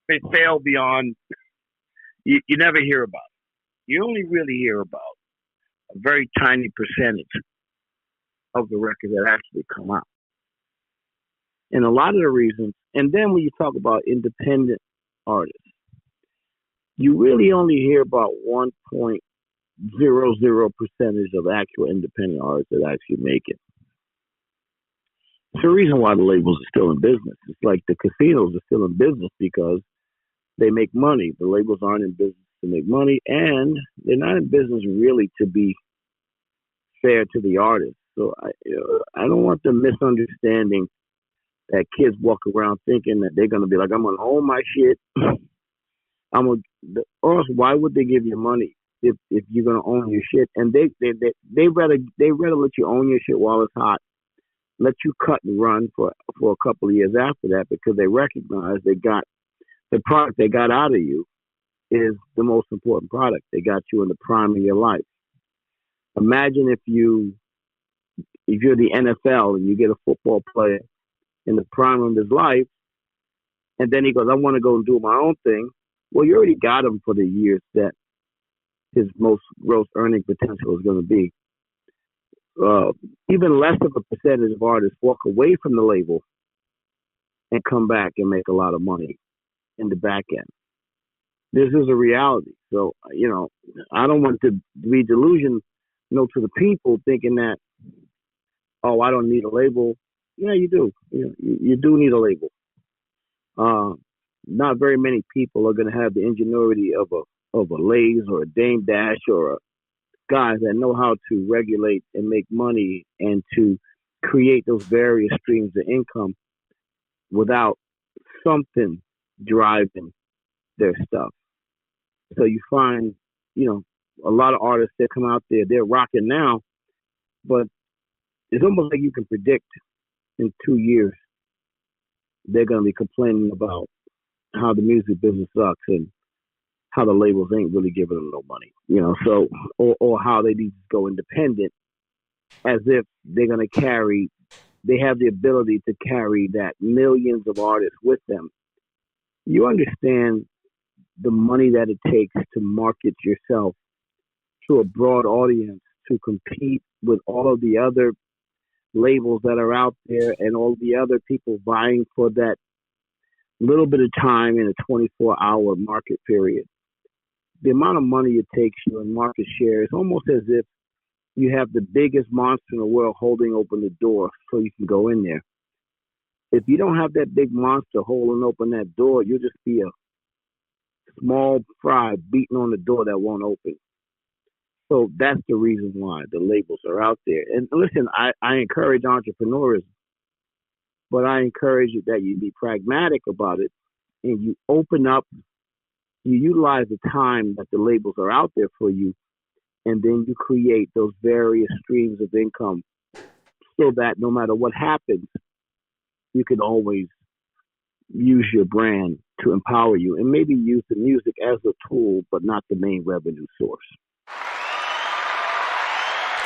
They fail beyond, you never hear about it. You only really hear about a very tiny percentage of the records that actually come out. And a lot of the reasons, and then when you talk about independent artists, you really only hear about 1.00% of actual independent artists that actually make it. It's the reason why the labels are still in business. It's like the casinos are still in business because they make money. The labels aren't in business to make money, and they're not in business really to be fair to the artist. So I don't want the misunderstanding that kids walk around thinking that they're going to be like, I'm going to own my shit. I'm going why would they give you money if you're gonna own your shit? And they rather let you own your shit while it's hot, let you cut and run for a couple of years after that, because they recognize they got the product they got out of you is the most important product. They got you in the prime of your life. Imagine if you're the NFL and you get a football player in the prime of his life, and then he goes, I want to go and do my own thing. Well, you already got him for the years that his most gross earning potential is going to be. Even less of a percentage of artists walk away from the label and come back and make a lot of money in the back end. This is a reality. So, I don't want to be delusional, to the people thinking that, oh, I don't need a label. Yeah, you do. You do need a label. Not very many people are going to have the ingenuity of a Lay's or a Dame Dash or a guys that know how to regulate and make money and to create those various streams of income without something driving their stuff. So you find, a lot of artists that come out there, they're rocking now, but it's almost like you can predict in 2 years they're going to be complaining about how the music business sucks and how the labels ain't really giving them no money, so, or how they need to go independent, as if they're going to they have the ability to carry that millions of artists with them. You understand the money that it takes to market yourself to a broad audience, to compete with all of the other labels that are out there and all the other people vying for that little bit of time in a 24-hour market period. The amount of money it takes you in market share is almost as if you have the biggest monster in the world holding open the door so you can go in there. If you don't have that big monster holding open that door, you'll just be a small fry beating on the door that won't open. So that's the reason why the labels are out there. And listen, I encourage entrepreneurism, but I encourage you that you be pragmatic about it and you open up, you utilize the time that the labels are out there for you, and then you create those various streams of income so that no matter what happens, you can always use your brand to empower you and maybe use the music as a tool, but not the main revenue source.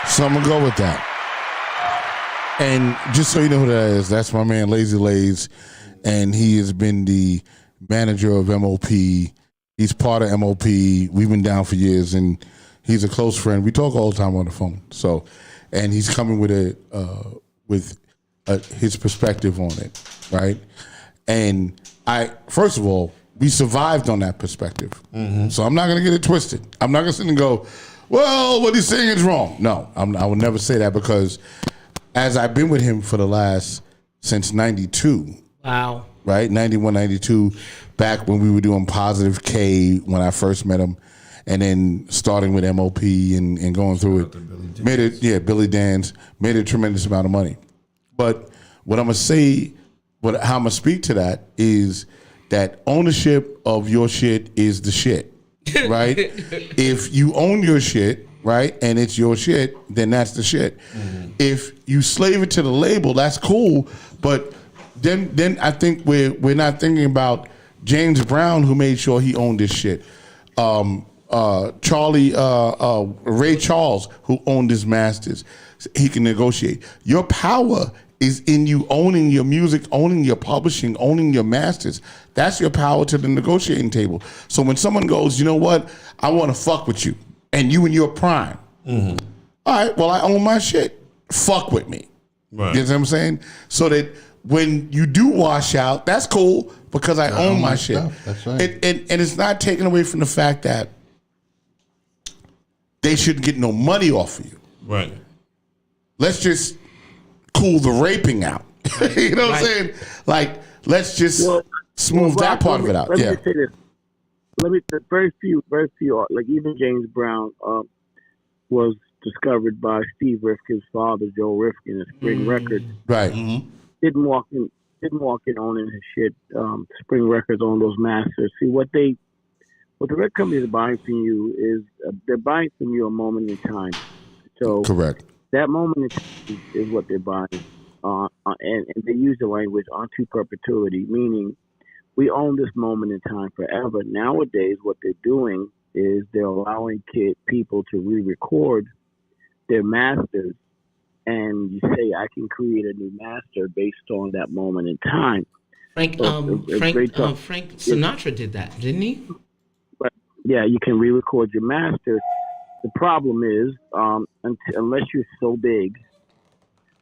So I'm going to go with that. And just so you know who that is, that's my man Lazy Lays, and he has been the manager of MOP. He's part of MOP. We've been down for years, and he's a close friend. We talk all the time on the phone. So, and he's coming with his perspective on it, right? And first of all, we survived on that perspective. Mm-hmm. So I'm not going to get it twisted. I'm not going to sit and go, well, what he's saying is wrong. No, I will never say that, because as I've been with him since 92. Wow. Right? 91, 92, back when we were doing Positive K when I first met him, and then starting with MOP and going through it. Billy Dan's made a tremendous amount of money. But what I'm going to say, how I'm going to speak to that is that ownership of your shit is the shit, right? If you own your shit, right, and it's your shit, then that's the shit. Mm-hmm. If you slave it to the label, that's cool, but then I think we're not thinking about James Brown, who made sure he owned his shit. Ray Charles, who owned his masters. He can negotiate. Your power is in you owning your music, owning your publishing, owning your masters. That's your power to the negotiating table. So when someone goes, you know what, I want to fuck with you, and you in your prime. Mm-hmm. All right, well, I own my shit. Fuck with me. Right. You know what I'm saying? So that when you do wash out, that's cool, because I own my shit. That's right. And it's not taken away from the fact that they shouldn't get no money off of you. Right. Let's just cool the raping out. You know what I'm saying? Like, let's just smooth that part of it out. Let me say this. Very few, like even James Brown was discovered by Steve Rifkin's father, Joe Rifkin, at Spring Records. Right. Mm-hmm. Didn't walk in owning his shit. Spring Records owned those masters. See, what they what the record companies are buying from you is they're buying from you a moment in time. So Correct. that moment in time is what they're buying. And they use the language onto perpetuity, meaning we own this moment in time forever. Nowadays, what they're doing is they're allowing people to re-record their masters, and you say, I can create a new master based on that moment in time. Frank Sinatra did that, didn't he? But yeah, you can re-record your master. The problem is, unless you're so big,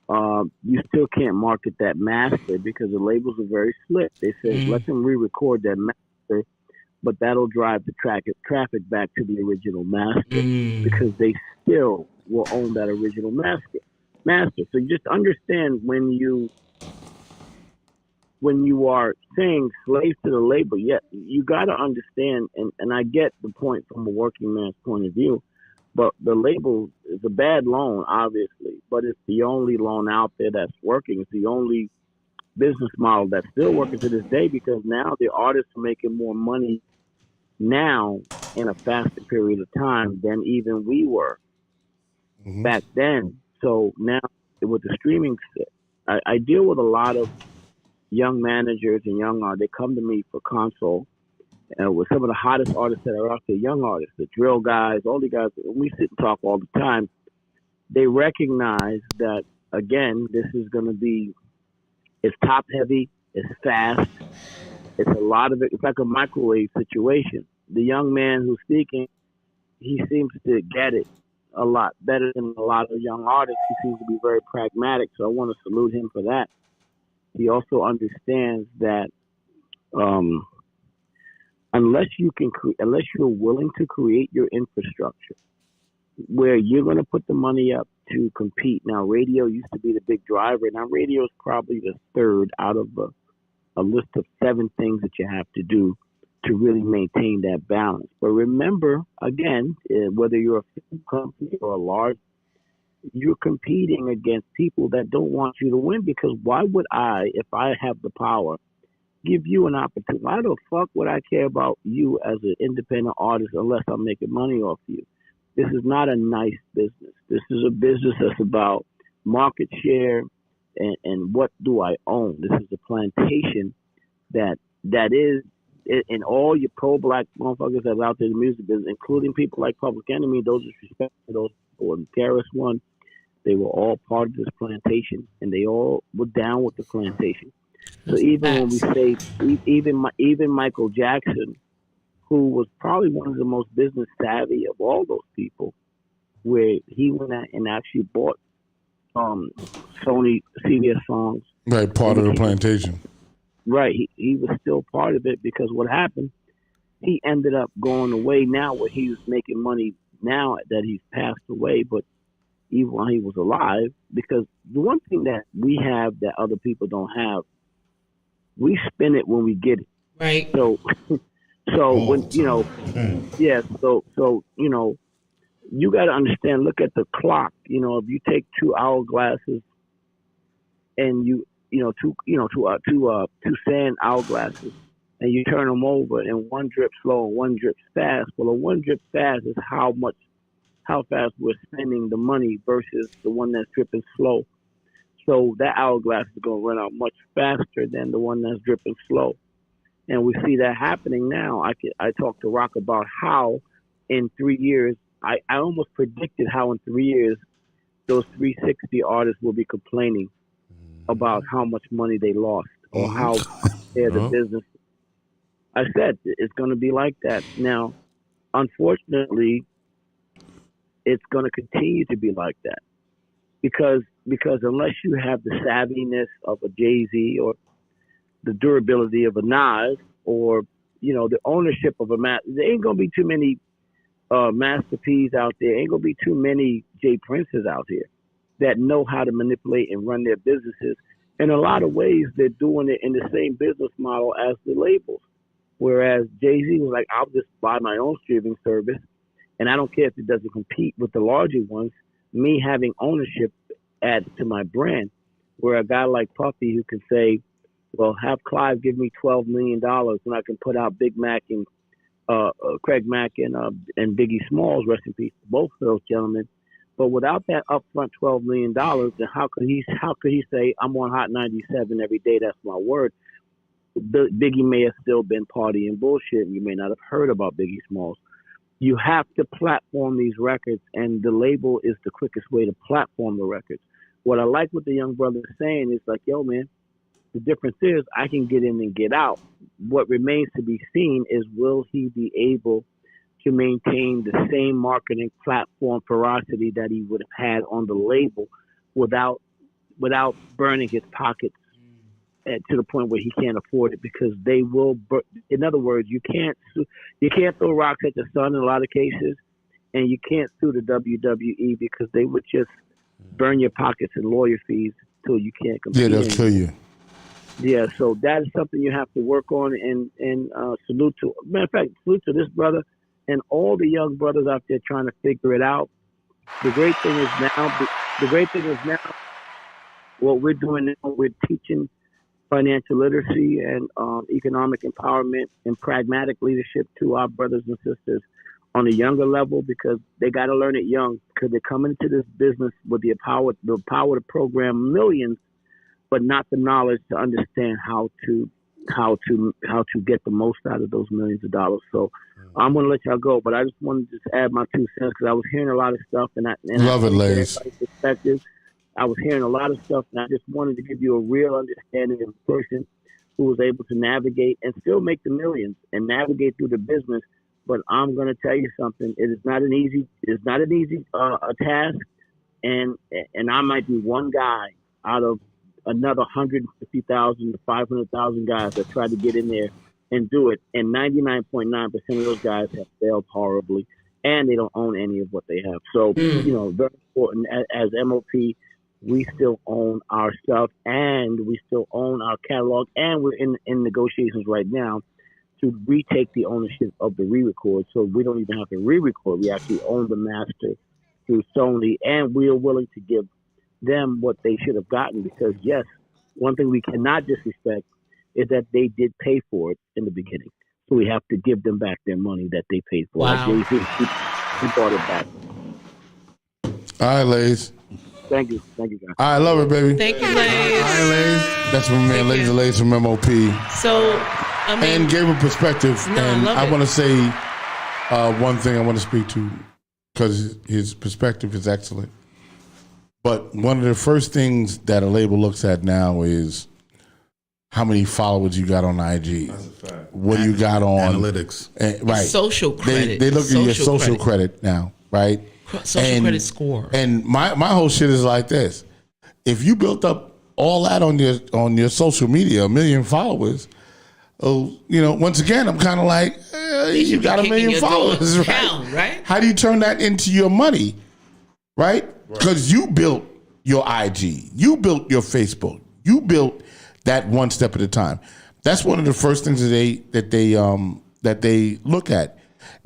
you still can't market that master because the labels are very slick. They say, let them re-record that master, but that'll drive the traffic back to the original master because they still will own that original master. So just understand when you are saying slave to the label, you got to understand, and I get the point from a working man's point of view, but the label is a bad loan, obviously, but it's the only loan out there that's working. It's the only business model that's still working to this day because now the artists are making more money now in a faster period of time than even we were back then. So now with the streaming, I deal with a lot of young managers and young artists. They come to me for console. With some of the hottest artists that are out there, young artists, the drill guys, all the guys, we sit and talk all the time. They recognize that, again, this is going to be, it's top heavy, it's fast, it's a lot of it. It's like a microwave situation. The young man who's speaking, he seems to get it a lot better than a lot of young artists. He seems to be very pragmatic, so I want to salute him for that. He also understands that unless you're willing to create your infrastructure where you're going to put the money up to compete. Now, radio used to be the big driver. Now, radio is probably the third out of a list of 7 things that you have to do to really maintain that balance. But remember, again, whether you're a film company or a large, you're competing against people that don't want you to win, because why would I, if I have the power, give you an opportunity? Why the fuck would I care about you as an independent artist unless I'm making money off you? This is not a nice business. This is a business that's about market share and what do I own. This is a plantation that is, and all your pro-black motherfuckers that are out there in the music business, including people like Public Enemy, those disrespect those or the terrorist one, they were all part of this plantation, and they all were down with the plantation. So even when we say, even Michael Jackson, who was probably one of the most business savvy of all those people, where he went out and actually bought Sony CBS songs. Right, part of the plantation. Right, he was still part of it, because what happened, he ended up going away now where he was making money now that he's passed away, but even while he was alive, because the one thing that we have that other people don't have, we spin it when we get it. Right. So when, so you got to understand, look at the clock. If you take 2 hourglasses and two sand hourglasses, and you turn them over, and one drips slow and one drips fast. Well, a one drip fast is how fast we're spending the money versus the one that's dripping slow. So that hourglass is going to run out much faster than the one that's dripping slow. And we see that happening now. I talked to Rock about how in 3 years, I almost predicted how in 3 years, those 360 artists will be complaining about how much money they lost or how they're the business. I said it's going to be like that. Now, unfortunately, it's going to continue to be like that because unless you have the savviness of a Jay-Z or the durability of a Nas or, the ownership of a there ain't going to be too many Master P's out there. Ain't going to be too many Jay Princes out here that know how to manipulate and run their businesses. In a lot of ways, they're doing it in the same business model as the labels. Whereas Jay-Z was like, I'll just buy my own streaming service, and I don't care if it doesn't compete with the larger ones. Me having ownership adds to my brand. Where a guy like Puffy who can say, well, have Clive give me $12 million and I can put out Big Mac and Craig Mack and Biggie Smalls, rest in peace, both of those gentlemen. But without that upfront $12 million, then how could he say I'm on Hot 97 every day? That's my word. Biggie may have still been partying bullshit, and you may not have heard about Biggie Smalls. You have to platform these records, and the label is the quickest way to platform the records. What I like what the young brother is saying is like, yo, man, the difference is I can get in and get out. What remains to be seen is will he be able to maintain the same marketing platform ferocity that he would have had on the label without burning his pockets to the point where he can't afford it, because they will. In other words, you can't throw rocks at the sun in a lot of cases, and you can't sue the WWE because they would just burn your pockets in lawyer fees till you can't compete. Yeah, they'll kill you. Yeah, so that is something you have to work on, and salute to. Matter of fact, salute to this brother and all the young brothers out there trying to figure it out. The great thing is now, what we're doing now, we're teaching financial literacy and economic empowerment and pragmatic leadership to our brothers and sisters on a younger level, because they got to learn it young, because they're coming into this business with the power to program millions, but not the knowledge to understand how to get the most out of those millions of dollars. So I'm going to let y'all go, but I just wanted to just add my 2 cents, because I was hearing a lot of stuff, and Love it, Lays. Perspective. I was hearing a lot of stuff, and I just wanted to give you a real understanding of a person who was able to navigate and still make the millions and navigate through the business. But I'm going to tell you something: it is not an easy task, and I might be one guy out of another 150,000 to 500,000 guys that try to get in there and do it, and 99.9% of those guys have failed horribly, and they don't own any of what they have. So very important as MOP. We still own our stuff, and we still own our catalog, and we're in negotiations right now to retake the ownership of the re-record, so we don't even have to re-record. We actually own the master through Sony, and we are willing to give them what they should have gotten, because, yes, one thing we cannot disrespect is that they did pay for it in the beginning. So we have to give them back their money that they paid for. Wow. Like he bought it back. All right, Lays. Thank you, guys. I love it, baby. Thank you, Lays. All right, Lays. That's my man, Lays from MOP. So, I mean, And gave a perspective. No, and I love I it. want to say one thing I want to speak to, because his perspective is excellent. But one of the first things that a label looks at now is how many followers you got on IG. That's a fact. What do you got on Analytics. Right. social credit. They look at your social credit now, right? Social credit score. And my whole shit is like this: if you built up all that on your social media, 1 million followers, once again, I'm kind of like, you got 1 million followers, right? How do you turn that into your money, right? Because you built your IG, you built your Facebook, you built that one step at a time. That's one of the first things that they look at.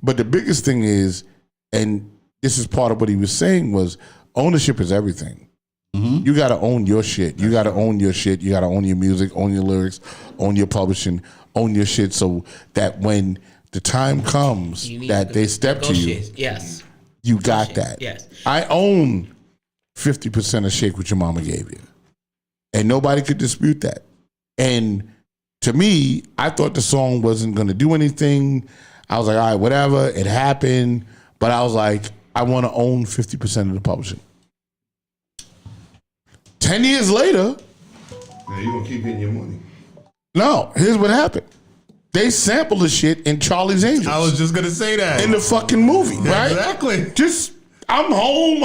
But the biggest thing is, and this is part of what he was saying, was ownership is everything. Mm-hmm. You got to own your shit. You got to own your shit. You got to own your music, own your lyrics, own your publishing, own your shit, so that when the time comes that they step to you, yes, you got that. Yes, I own 50% of Shake What Your Mama Gave You, and nobody could dispute that. And to me, I thought the song wasn't going to do anything. I was like, all right, whatever, it happened. But I was like, I want to own 50% of the publishing. 10 years later. Now you're going to keep getting your money. No, here's what happened. They sampled the shit in Charlie's Angels. I was just going to say that. In the fucking movie, right? Exactly. Just, I'm home,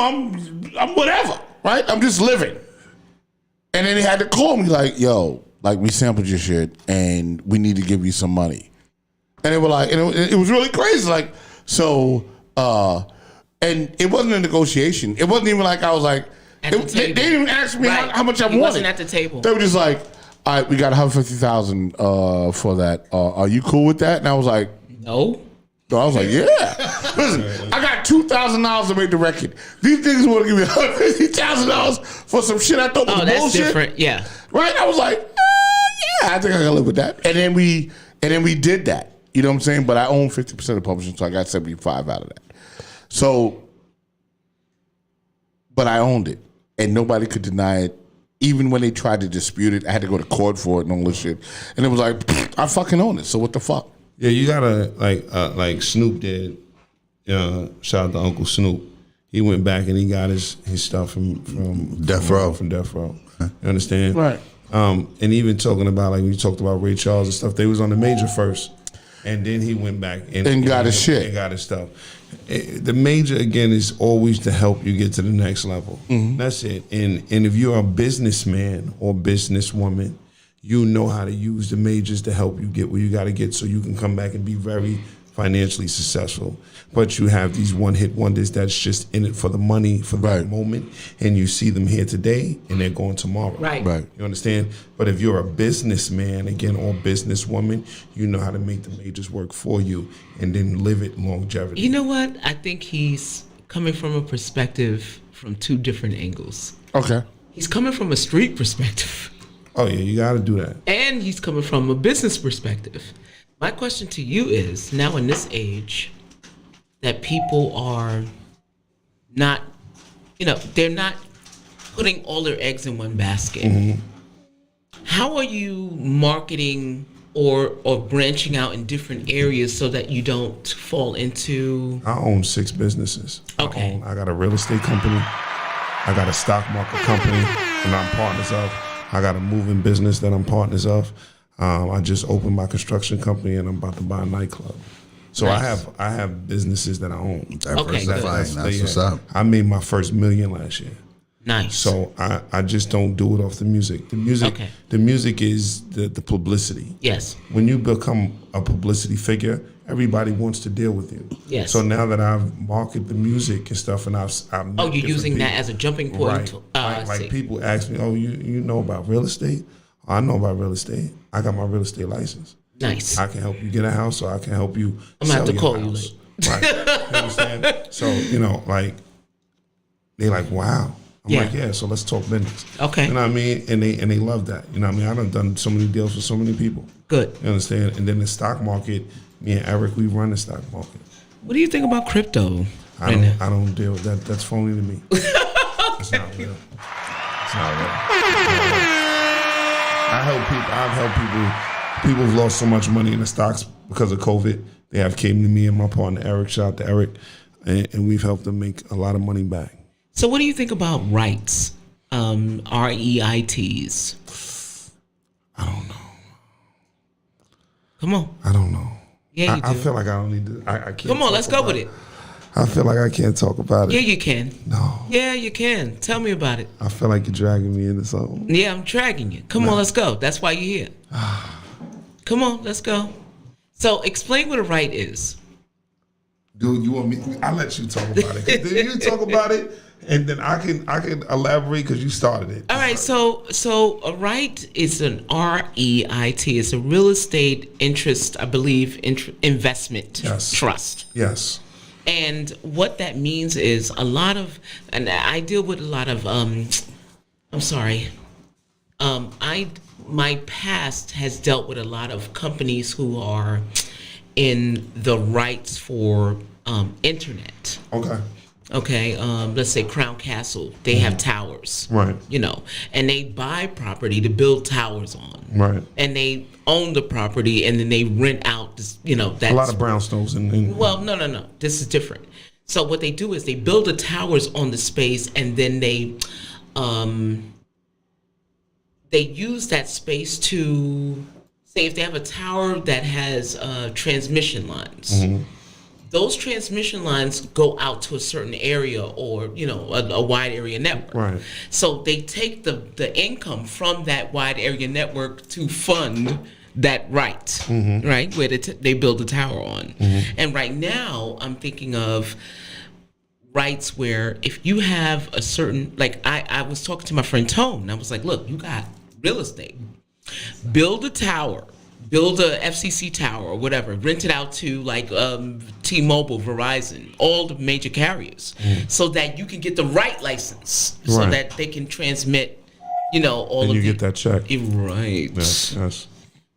I'm whatever, right? I'm just living. And then they had to call me like, yo, like, we sampled your shit and we need to give you some money. And they were like, and it was really crazy. Like, so, and it wasn't a negotiation. It wasn't even like I was like, they didn't even ask me how much I wanted. He wasn't at the table. They were just like, all right, we got $150,000 for that. Are you cool with that? And I was like, no. So I was like, yeah. Listen, I got $2,000 to make the record. These niggas want to give me $150,000 for some shit I thought was bullshit. Oh, that's different. Yeah. Right? I was like, yeah, I think I can live with that. And then we did that. You know what I'm saying? But I own 50% of publishing, so I got 75 out of that. So, but I owned it, and nobody could deny it. Even when they tried to dispute it, I had to go to court for it and all this shit. And it was like, I fucking own it. So what the fuck? Yeah, you gotta like Snoop did. Shout out to Uncle Snoop. He went back and he got his stuff from Death Row. From Death Row. You understand? Right. And even talking about like when you talked about Ray Charles and stuff, they was on the major first, and then he went back And got his shit. And got his stuff. The major again is always to help you get to the next level. That's it. And if you're a businessman or businesswoman, you know how to use the majors to help you get where you got to get, so you can come back and be very financially successful. But you have these one-hit wonders that's just in it for the money for that moment, and you see them here today and they're going tomorrow. Right. You understand? But if you're a businessman, again, or businesswoman, you know how to make the majors work for you and then live it longevity. You know what? I think he's coming from a perspective from two different angles. Okay. He's coming from a street perspective. Oh, yeah, you got to do that. And he's coming from a business perspective. My question to you is, now in this age that people are not, they're not putting all their eggs in one basket. How are you marketing or branching out in different areas so that you don't fall into... I own 6 businesses. Okay. I got a real estate company. I got a stock market company that I'm partners of. I got a moving business that I'm partners of. I just opened my construction company and I'm about to buy a nightclub. So Nice. I have businesses that I own. Diversifying. That's what's up. I made my first $1 million last year. Nice. So I just don't do it off the music. The music is the publicity. Yes. When you become a publicity figure, everybody wants to deal with you. Yes. So now that I've marketed the music and stuff, and I've Oh, you're using that as a jumping point. Right. I see. Like people ask me, "Oh, you know about real estate?" I know about real estate. I got my real estate license. Nice. I can help you get a house, or I can help you. I'm gonna have to sell call your you house. later. Right. You understand? So like they like, wow. I'm Yeah. like, yeah. So let's talk business. Okay. You know what I mean? And they love that. You know what I mean? I've done so many deals for so many people. Good. You understand? And then the stock market. Me and Eric, we run the stock market. What do you think about crypto? I don't deal with that. That's phony to me. It's not real. It's not real. I've helped people. People have lost so much money in the stocks because of COVID. They have came to me and my partner Eric. Shout out to Eric, and we've helped them make a lot of money back. So what do you think about REITs? REITs. I don't know. Come on. I don't know. Yeah, you do. I feel like I don't need to. I can't. Come on, let's go with it. I feel like I can't talk about it. Yeah, you can. No. Yeah, you can. Tell me about it. I feel like you're dragging me into something. Yeah, I'm dragging you. Come on, let's go. That's why you're here. Come on, let's go. So explain what a REIT is. Dude, you want me? I'll let you talk about it. 'Cause then you talk about it, and then I can elaborate because you started it. All right, so a REIT is an REIT. It's a real estate interest, I believe, investment trust. Yes. And what that means is and I deal with a lot of, my past has dealt with a lot of companies who are in the rights for internet. Okay, let's say Crown Castle, they have towers. Right. And they buy property to build towers on. Right. And they own the property and then they rent out this, that's a lot of brownstones and well, no. This is different. So what they do is they build the towers on the space and then they use that space to say if they have a tower that has transmission lines. Mm-hmm. Those transmission lines go out to a certain area or, a wide area network. Right. So they take the income from that wide area network to fund that right, right, where they build the tower on. And right now, I'm thinking of rights where if you have a certain, like I was talking to my friend Tone, I was like, look, you got real estate. Build a tower. Build a FCC tower or whatever, rent it out to like T-Mobile, Verizon, all the major carriers, so that you can get the right license, so that they can transmit, all and of you get that check. Right. Yes.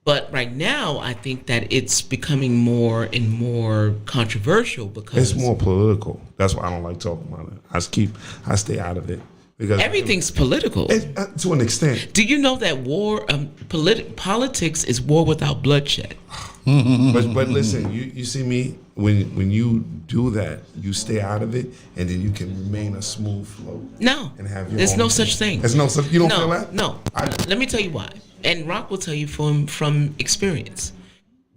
But right now, I think that it's becoming more and more controversial because It's more political. That's why I don't like talking about it. I stay out of it because everything's political. to an extent. Do you know that politics is war without bloodshed? But listen, you see me when you do that, you stay out of it, and then you can remain a smooth flow. No, and have your there's own no thing. such thing. There's no such. You don't feel that? No. Let me tell you why. And Rock will tell you from experience.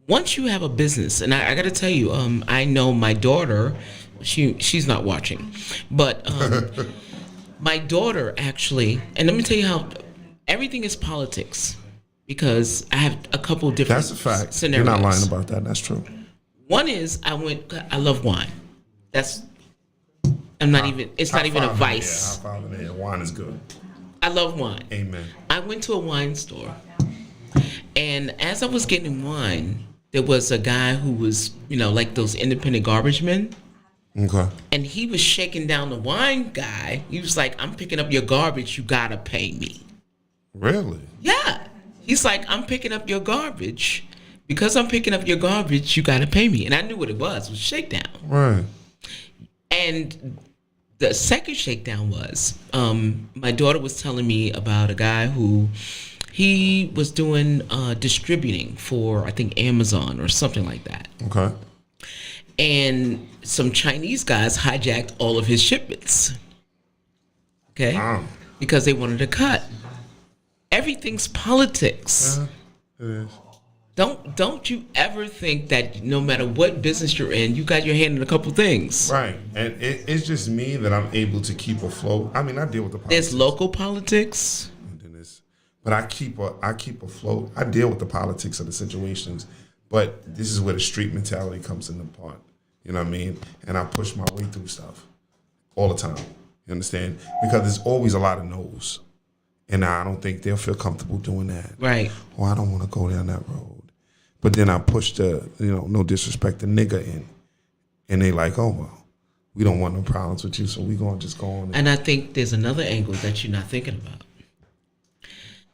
Once you have a business, and I got to tell you, I know my daughter. She's not watching, but my daughter actually. And let me tell you how everything is politics. Because I have a couple different That's a fact. scenarios. You're not lying about that. That's true. One is I love wine. It's not even a vice. Yeah, high five in the air. Wine is good. I love wine. Amen. I went to a wine store, and as I was getting wine, there was a guy who was, like those independent garbage men. Okay. And he was shaking down the wine guy. He was like, "I'm picking up your garbage. You gotta pay me." Really? Yeah. He's like, "I'm picking up your garbage. Because I'm picking up your garbage, you got to pay me." And I knew what it was shakedown. Right. And the second shakedown was, my daughter was telling me about a guy who he was doing distributing for, I think, Amazon or something like that. Okay. And some Chinese guys hijacked all of his shipments. Okay? Wow. Because they wanted a cut. Everything's politics. It is. Don't you ever think that no matter what business you're in, you got your hand in a couple things. Right. And it's just me that I'm able to keep afloat. I mean, I deal with the politics. There's local politics. But I keep afloat. I deal with the politics of the situations. But this is where the street mentality comes into part. You know what I mean? And I push my way through stuff all the time. You understand? Because there's always a lot of no's. And I don't think they'll feel comfortable doing that. Right. Or I don't want to go down that road. But then I push the, no disrespect, the nigga in. And they like, oh, well, we don't want no problems with you, so we going to just go on. And I think there's another angle that you're not thinking about.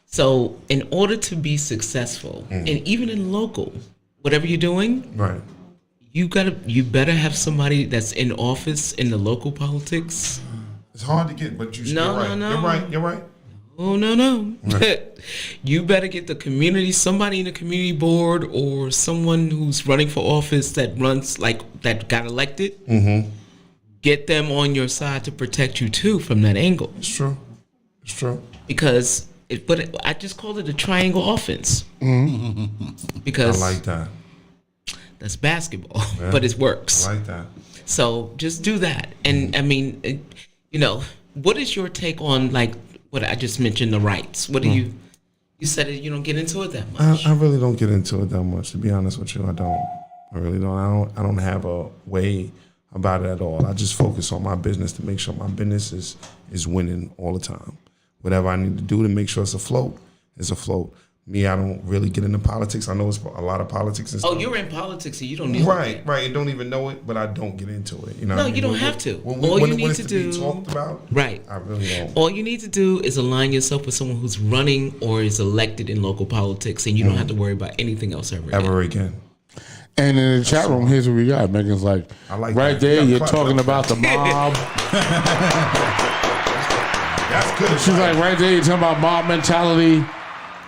So in order to be successful, and even in local, whatever you're doing, right, you better have somebody that's in office in the local politics. It's hard to get, but you're right. No. You're right. Oh, no. Right. You better get somebody in the community board or someone who's running for office that got elected. Mm-hmm. Get them on your side to protect you too from that angle. It's true. Because I just call it a triangle offense. Mm-hmm. Because I like that. That's basketball, but it works. I like that. So just do that. And I mean, what is your take on what I just mentioned, the rights? What do you said you don't get into it that much. I really don't get into it that much, to be honest with you. I don't. I really don't. I don't have a way about it at all. I just focus on my business to make sure my business is winning all the time. Whatever I need to do to make sure it's afloat, is afloat. Me, I don't really get into politics. I know it's a lot of politics and stuff. Oh, you're in politics, so you don't need right. I don't even know it, but I don't get into it. You know? No, you don't have to. All you need to do, be talked about, right? I really don't. All you need to do is align yourself with someone who's running or is elected in local politics, and you don't have to worry about anything else ever again. And in the chat room, here's what we got. Megan's like, right that. There, you're talking about the mob. That's good. She's like, right there, you're talking about mob mentality.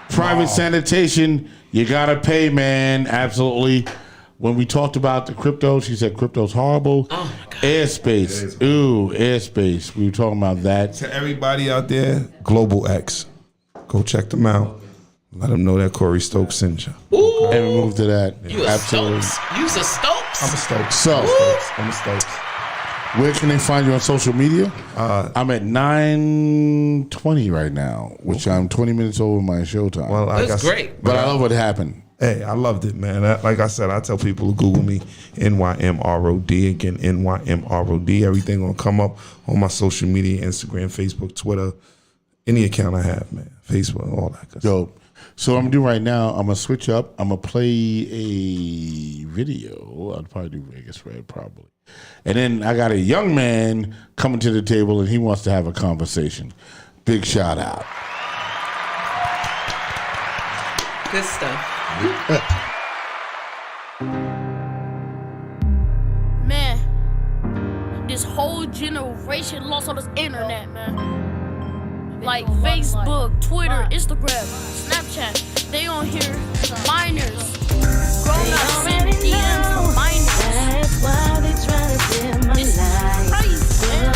Private sanitation, you gotta pay, man. Absolutely. When we talked about the crypto, she said crypto's horrible. Oh my God. Airspace. Ooh, airspace. We were talking about that. To everybody out there, Global X. Go check them out. Let them know that Corey Stokes sent you. Ooh. And we move to that. You absolutely. You's a Stokes? I'm a Stokes. So, I'm a Stokes. Where can they find you on social media? I'm at 9:20 right now, which I'm 20 minutes over my show time. Well, that's great. But I love what happened. Hey, I loved it, man. Like I said, I tell people to Google me, NYMROD. Again, NYMROD. Everything gonna come up on my social media, Instagram, Facebook, Twitter, any account I have, man. Facebook, all that good stuff. Dope. So what I'm gonna do right now, I'm gonna switch up. I'm gonna play a video. I'll probably do Vegas Red, probably. And then I got a young man coming to the table, and he wants to have a conversation. Big shout out. Good stuff. Man, this whole generation lost on this internet, man. Like Facebook, Twitter, Instagram, Snapchat. They on here, minors. Grown ups send DMs to minors. That's why they try to dim my This is light. crazy, man.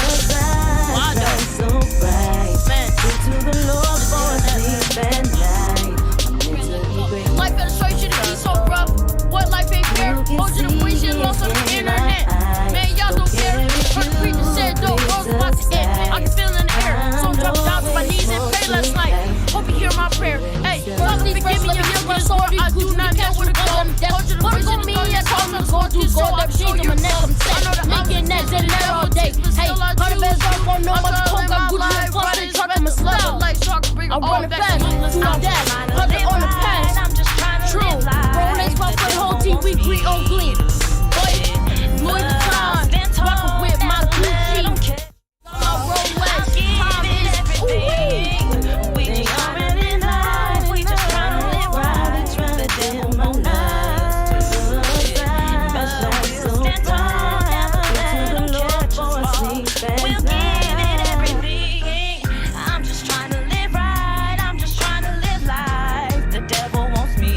Why Shine though? so bright. Man, Give to the Lord for a sleep at night. life illustration to be so rough. What life ain't fair? Whole generation lost on the internet. Man, y'all don't care. Heard the preacher said, "Don't world's about to end." I can feel it in the air. So I'm dropping down to my knees and pray last night. Hope you hear my prayer. Hey, God, forgive me your guilt, but Lord, I do not know where to go. Put it on me, yes, I'm gonna go do gold. That shit on my neck, I'm set. Making that dead and all day. Hey, got a best up on no much coke. I'm good and flush and truck, I'm a slut. I'm running fast to my dad. Put it on the past. True. Bro, next month for the whole team, we green on green. Boy, Louis Vuitton, rockin' with my blue jeans. My Rolex, time is We just already know. We just trying to live right. They trying to dim my light. So stand tall, never let them catch us fall. We'll give it everything. I'm just trying to live right. I'm just trying to live life. The devil wants me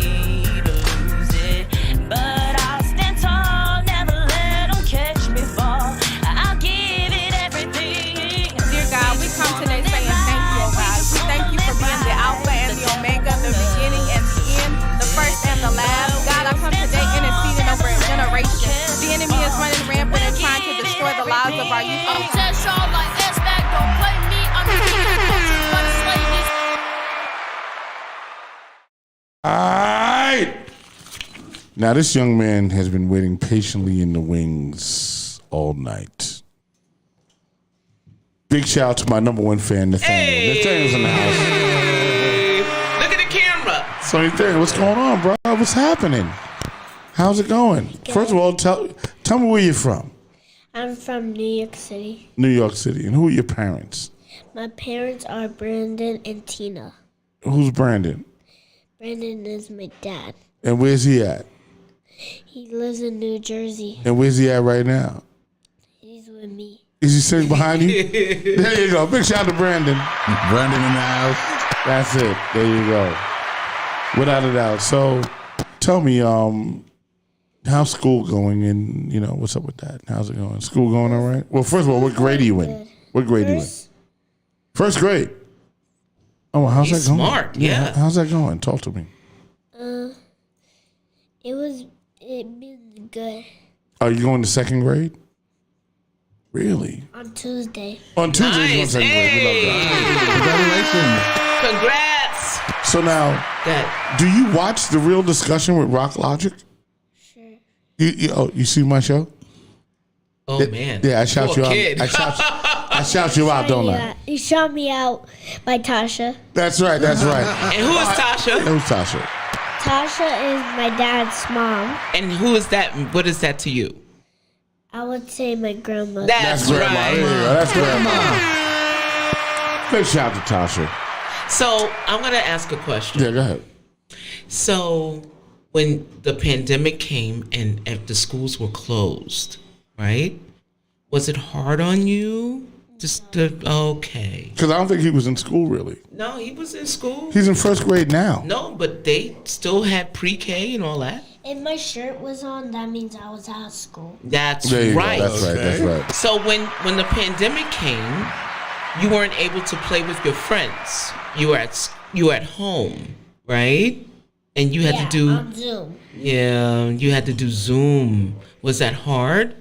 to lose it, but I'll stand tall, never let them catch me fall. I'll give it everything. Dear God, we come today saying thank you, oh God. We thank you for being the Alpha and the Omega, the beginning and the end, the first and the last. God, I come today interceding over a generation. The enemy is running rampant and trying to destroy the lives of our youth. I'm test y'all like S-Back, don't play me. I'm the king of culture, but slay this. All right. Now, this young man has been waiting patiently in the wings all night. Big shout out to my number one fan, Nathaniel. Nathaniel's in the house. Look at the camera. So, Nathaniel, what's going on, bro? What's happening? How's it going? First of all, tell me where you're from. I'm from New York City. New York City. And who are your parents? My parents are Brandon and Tina. Who's Brandon? Brandon is my dad. And where's he at? He lives in New Jersey. And where's he at right now? He's with me. Is he sitting behind you? There you go. Big shout out to Brandon. Brandon in the house. That's it. There you go. Without a doubt. So, tell me, how's school going? And what's up with that? How's it going? School going all right? Well, first of all, what grade are you in? What grade are you in? First grade. Oh, well, how's He's that going? smart, yeah. How's that going? Talk to me. It been good. Are you going to second grade? Really? On Tuesday. On Tuesday, you're going to second grade. We love that. Congratulations. Congrats. So now, do you watch The Real Discussion with Rock Logic? Sure. You see my show? Oh, man. Yeah, I shout Poor you out. kid. I shout you out, don't I? You shot me out by Tasha. That's right. And who is Tasha? Who's Tasha? Tasha is my dad's mom. And who is that? What is that to you? I would say my grandma. That's Grandma. right. There you go. That's Grandma. Big shout out to Tasha. So I'm going to ask a question. Yeah, go ahead. So when the pandemic came and the schools were closed, right? Was it hard on you? Okay. Because I don't think he was in school, really. No, he was in school. He's in first grade now. No, but they still had pre-K and all that. If my shirt was on, that means I was out of school. That's There you right. go. That's right. So when the pandemic came, you weren't able to play with your friends. You were at home, right? And you had to do on Zoom. Yeah, you had to do Zoom. Was that hard?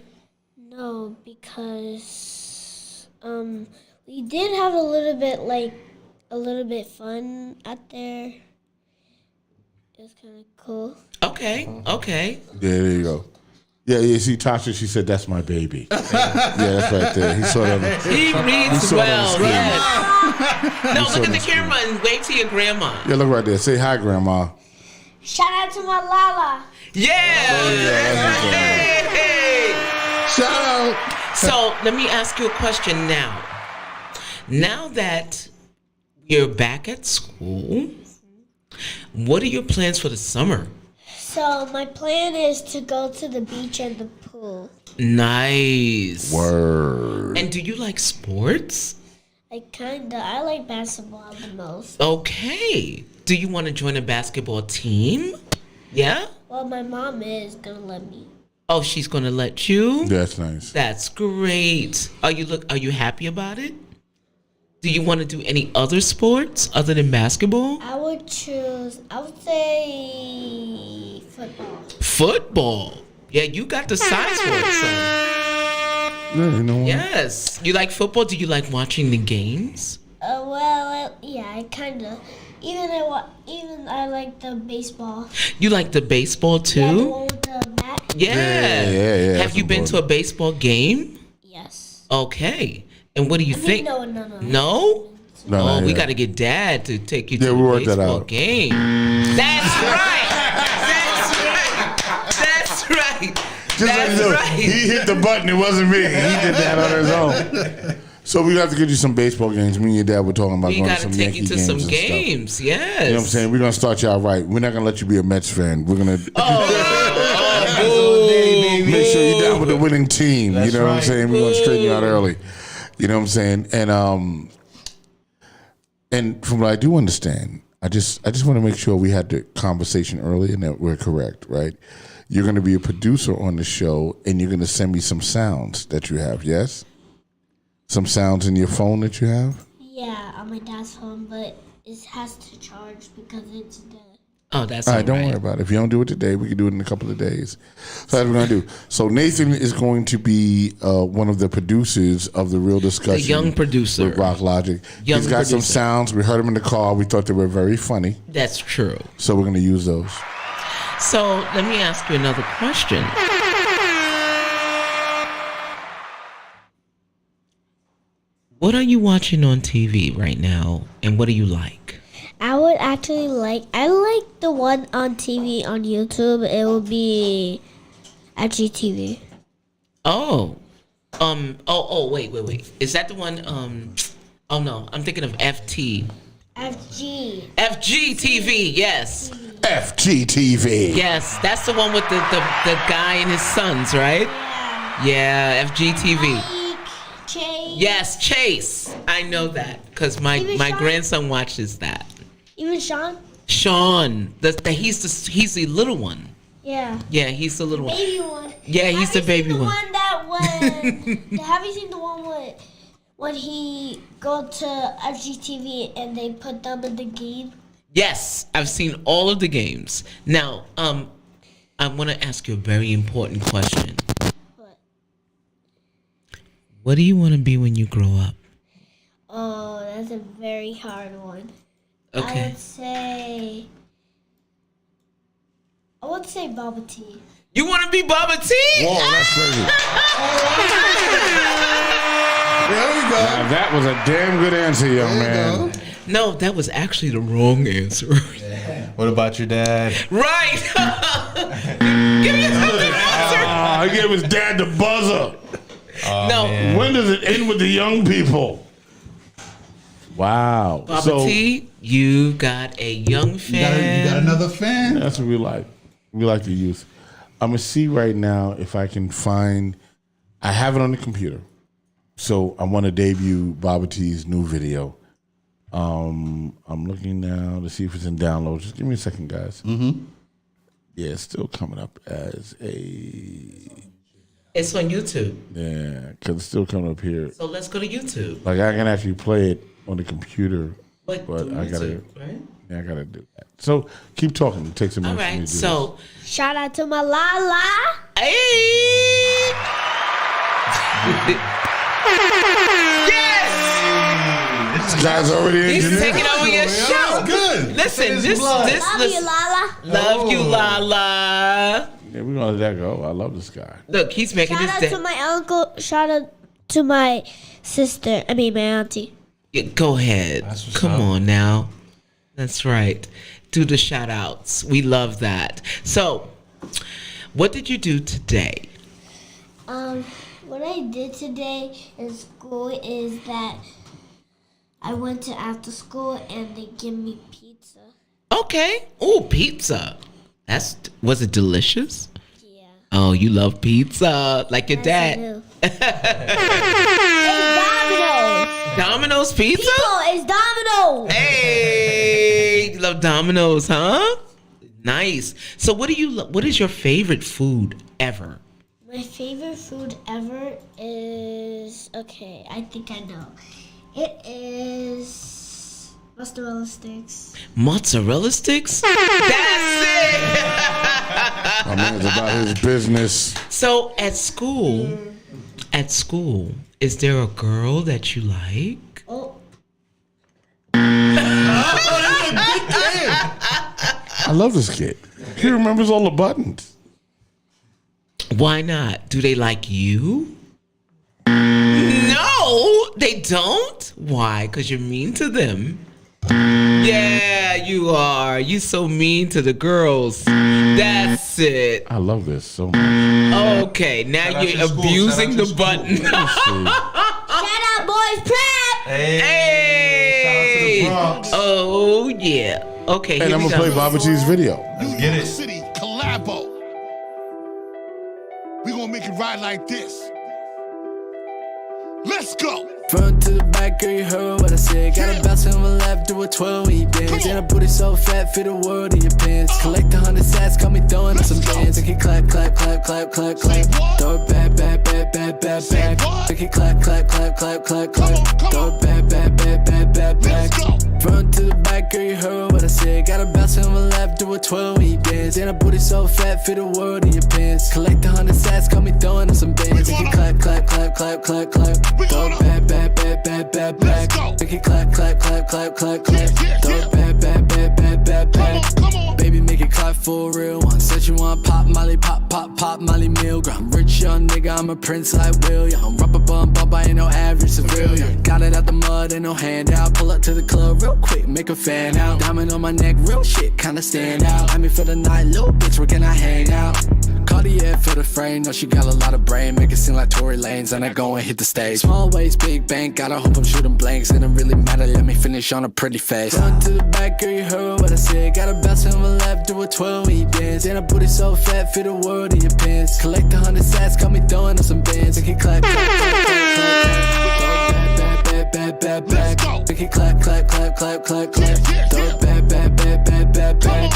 No, because we did have a little bit fun out there. It was kind of cool. Okay. Yeah, there you go. Yeah, see, Tasha, she said, that's my baby. Yeah, that's right there. He sort of... He reads saw well, that yes. No, look at the camera and wave to your grandma. Yeah, look right there. Say hi, Grandma. Shout out to my Lala. Yeah. Hey. Shout out. So let me ask you a question now. Now that you're back at school, What are your plans for the summer? So my plan is to go to the beach and the pool. Nice. Word. And do you like sports? I like basketball the most. Okay. Do you want to join a basketball team? Yeah? Well, my mom is gonna let me. Oh, she's going to let you? That's nice. That's great. Are you happy about it? Do you want to do any other sports other than basketball? I would say football. Football. Yeah, you got the size for it, son. Yeah, you know what? Yes. You like football? Do you like watching the games? Yeah, I kind of. Even I like the baseball. You like the baseball too? Yeah, the one with the bat. Yeah. Have that's you been to a important. baseball game? Yes. Okay. And what do you think? No. No? No, We yeah. got to get Dad to take you Yeah, to we a worked that baseball out. game. That's right. That's right. That's right. He hit the button. It wasn't me. He did that on his own. So we got to get you some baseball games. Me and your dad were talking about We going to got to some take Yankee you to games some and stuff. games. Yes. You know what I'm saying? We're gonna start you out right. We're not gonna let you be a Mets fan. We're gonna make sure you're down with the winning team. You know what I'm saying? We're gonna straighten you out early. You know what I'm saying? And from what I do understand, I just want to make sure we had the conversation early and that we're correct, right? You're gonna be a producer on the show, and you're gonna send me some sounds that you have. Yes, some sounds in your phone that you have. Yeah, on my dad's phone, but it has to charge because it's dead. Oh, that's All right, don't worry about it. If you don't do it today, we can do it in a couple of days. So that's what we're going to do. So Nathan is going to be one of the producers of The Real Discussion. The young producer. With Rock Logic. Young He's got some producer. sounds. We heard him in the car. We thought they were very funny. That's true. So we're going to use those. So let me ask you another question. What are you watching on TV right now, and what do you like? I like the one on TV on YouTube. It will be FGTV. Oh, wait. Is that the one? Oh no, I'm thinking of FGTV. Yes. FGTV. Yes, that's the one with the guy and his sons, right? Yeah, FGTV. Chase. Yes, Chase. I know that because my Even Sean? grandson watches that. Even Sean? Sean, he's the little one. Yeah. Yeah, he's the little one. Baby one. Yeah, he's the baby one. Have you seen the one when he go to FGTV and they put them in the game? Yes, I've seen all of the games. Now, I want to ask you a very important question. What do you want to be when you grow up? Oh, that's a very hard one. Okay. I would say bubble tea. You want to be Bubba T? Whoa, that's crazy. There we go. Now, that was a damn good answer, young There you man. go. No, that was actually the wrong answer. What about your dad? Right. Give me another answer. He gave his dad the buzzer. No. Man. When does it end with the young people? Wow. Bubba T, you got a young fan. You got another fan? That's what we like. We like the youth. I'm going to see right now if I can find. I have it on the computer. So I want to debut Bobby T's new video. I'm looking now to see if it's in download. Just give me a second, guys. Mm-hmm. Yeah, it's still coming up as a. It's on YouTube. Yeah, because it's still coming up here. So let's go to YouTube. Like I can actually play it on the computer, But but do I gotta. YouTube, right? Yeah, I gotta do that. So keep talking. It takes a minute. All for me right. to do So, Shout out to my Lala. hey. Yes. this guy's already He's engineered. taking over your show. Good. Listen, this. Love you, Lala. Love you, Lala. Yeah, we're gonna let that go. I love this guy. Look, he's making Shout this out day. to my uncle. Shout out to my sister. My auntie. Yeah, go ahead. That's what's Come up. on now. That's right. Do the shout outs. We love that. So, what did you do today? What I did today in school is that I went to after school and they give me pizza. Okay. Oh, pizza. Was it delicious? Yeah. Oh, you love pizza like your dad. It's Domino's. Domino's pizza? People, it's Domino's. Hey, you love Domino's, huh? Nice. So what is your favorite food ever? My favorite food ever is, okay, I think I know. It is mozzarella sticks. Mozzarella sticks? That's it. My man's about his business. So at school, is there a girl that you like? Oh. I love this kid. He remembers all the buttons. Why not? Do they like you? No, they don't. Why? Because you're mean to them. Yeah, you are. You so mean to the girls. That's it. I love this so much. Okay, now you're abusing the button. Shout out, boys, prep. Hey. Oh, yeah. Okay, And I'm going to play Baba G's video. Let's get it. City collabo. We gonna make it right like this. Let's go. Front to the back, girl, you heard what I said. Got a bounce on the left, do a twirl when you dance. And I put it so fat, fit the world in your pants. Collect 100 sats, got me throwing up some bands. Make it clap, clap, clap, clap, clap, clap. Throw it back, back, back, back, back, back. Make it clap, clap, clap, clap, clap, clap. Throw it back, back, back, back, back, back. Front to the back, girl, you heard what I said. Got a bounce on the left, do a twirl when you dance. And I put it so fat, fit the world in your pants. Collect 100 sats, got me throwing up some bands. Make it clap, clap, clap, clap, clap, clap. Throw it back, back, back, back, back, back. Make it clap, clap, clap, clap, clap, clap. Throw it back, back, back, back, back, back. Baby, make it clap for a real one. Said you want pop, Molly, pop, pop, pop, Molly Milgram. Rich young nigga, I'm a prince like William. Rubber bum, I ain't no average civilian. Got it out the mud, ain't no handout. Pull up to the club real quick, make a fan out. Diamond on my neck, real shit, kinda stand out. I'm here for the night, little bitch, where can I hang out? Cartier for the frame, know she got a lot of brain. Make it seem like Tory Lanez, and I go and hit the stage. Small waist, big bank, gotta hope I'm shooting blanks. It don't really matter, let me finish on a pretty face. Front to the back, girl, you heard what I said. Got a bounce on the left, do a twirl when you dance. And I put it so fat, fit the world in your pants. Collect 100 sats, got me throwing up some bands. Make it clap, clap, clap, clap, clap, clap. Back, back, back. Make it clap, clap, clap, clap, clap, clap. Throw it back, back, back, back, back, back.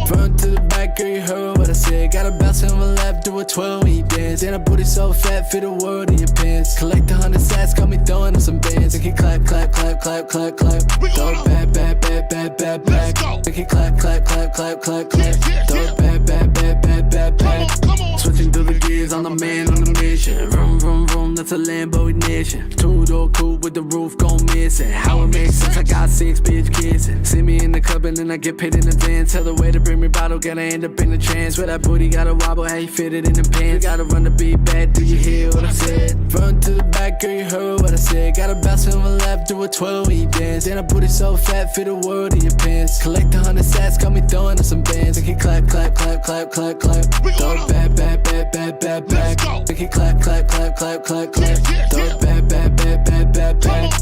Front to the back, girl, you heard what I said. Got a bounce on the left, do a twirl when you dance. And I put it so fat, fit the world in your pants. Collect 100 sats, got me throwing up some bands. Make it clap, clap, clap, clap, clap, clap. Throw it back, back, back, back, back, back. Make it clap, clap, clap, clap, clap, clap. Throw it back, back, back, back, back, back. Switching through the gears, I'm the man on the mission. Vroom, vroom, vroom, that's a Lambo ignition. Two-door coupe with the roof gon' missing. How it makes sense, I got 6 bitch kissing. See me in the club and then I get paid in advance. Tell the way to bring me bottle, gotta end up in the trance. Where that booty gotta wobble, how you fit it in the pants. You gotta run the beat back, do you hear what I said? Front to the back, girl, you heard what I said. Got a bounce on the left, do a twirl when you dance. And I put it so fat, fit the world in your pants. Collect 100 sats, got me throwing up some bands. Make it clap, clap, clap, clap, clap, clap. Throw it back, back, back, back, back, back. Make it clap, clap, clap, clap, clap, clap. Throw it back, back, back, back, back, back.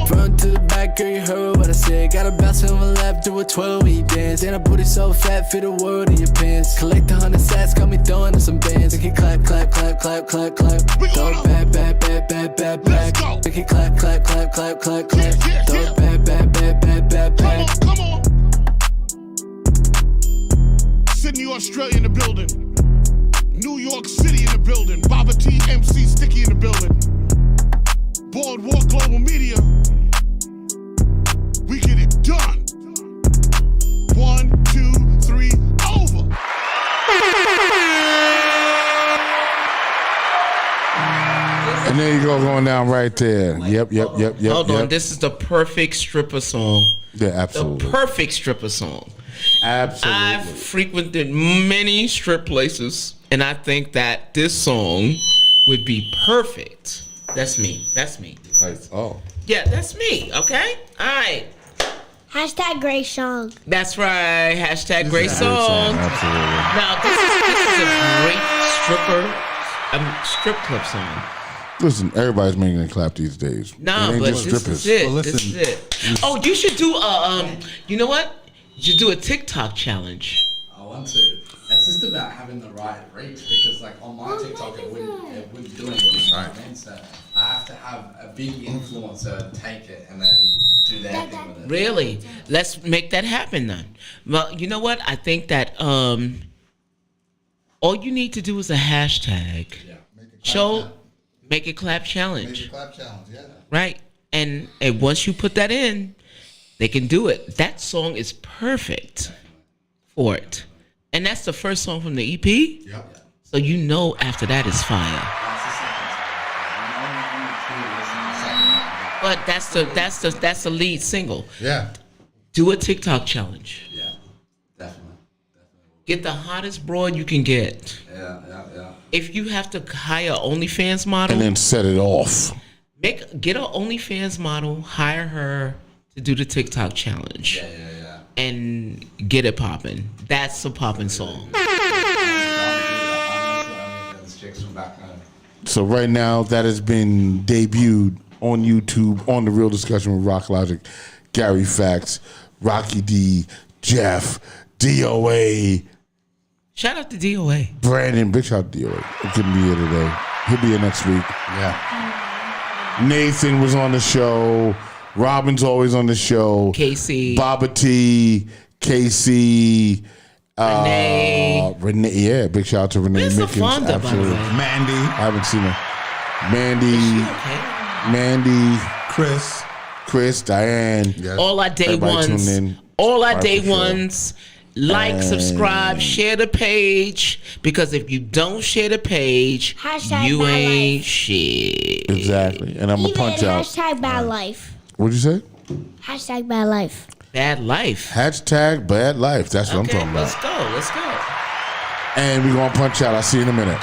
Front to the back, girl, you heard what I said. Got a bounce on the left, do a twirl when you dance. And I put it so fat, fit the world in your pants. Collect 100 sats, got me throwing up some bands. Make it clap, clap, clap, clap, clap, clap. Throw it back, back, back, back, back, back. Make it clap, clap, clap, clap, clap, clap. Throw it back, back, back, back, back, back. Sydney, Australia in the building. New York City in the building. Baba T, MC Sticky in the building. Boardwalk Global Media. We get it done. 1, 2, 3, over. And there you go, going down right there. Yep. Hold on, this is the perfect stripper song. Yeah, absolutely. The perfect stripper song. Absolutely. I've frequented many strip places, and I think that this song would be perfect. That's me. Nice. Oh. Yeah, that's me. Okay? All right. Hashtag great song. That's right. Hashtag great This is a song. Absolutely. Now, this is a great strip club song. Listen, everybody's making a clap these days. Nah, It ain't but just this strippers. is it. Well, This listen. is it. Oh, you should do you know what? You should do a TikTok challenge. I want to. It's just about having the right reach because, like, on my TikTok, it wouldn't do anything. You know what I mean? So I have to have a big influencer take it and then do their thing with it. Really? Let's make that happen then. Well, you know what? I think that all you need to do is a hashtag. Yeah. Make it clap challenge. Make it clap challenge, yeah. Right? And once you put that in, they can do it. That song is perfect for it. And that's the first song from the EP. Yep. So you know after that is fire. But that's the lead single. Yeah. Do a TikTok challenge. Yeah, definitely. Get the hottest broad you can get. Yeah. If you have to hire an OnlyFans model, And then set it off. get an OnlyFans model, hire her to do the TikTok challenge. Yeah. And get it popping. That's a popping song. So right now, that has been debuted on YouTube on The Real Discussion with Rock Logic, Gary Facts, Rocky D, Jeff, DOA. Shout out to DOA. Brandon, big shout out to DOA. He couldn't be here today. He'll be here next week. Yeah. Nathan was on the show. Robin's always on the show. Casey. Baba T, Casey. Renee. Renee, yeah, big shout out to Renee Where's Mickens. Lafonda, by the Absolutely. way? Mandy, I haven't seen her. Mandy, Chris, Diane. yes. All our day Everybody ones. tune in. All our Right, day for sure. ones. Like, subscribe, share the page. Because if you don't share the page, Hashtag you bad ain't life. shit. Exactly. And I'm going to Even punch out. hashtag bad life. What'd you say? Hashtag bad life. Bad life. Hashtag bad life. That's what I'm Okay, talking about. let's go. And we're going to punch out. I'll see you in a minute.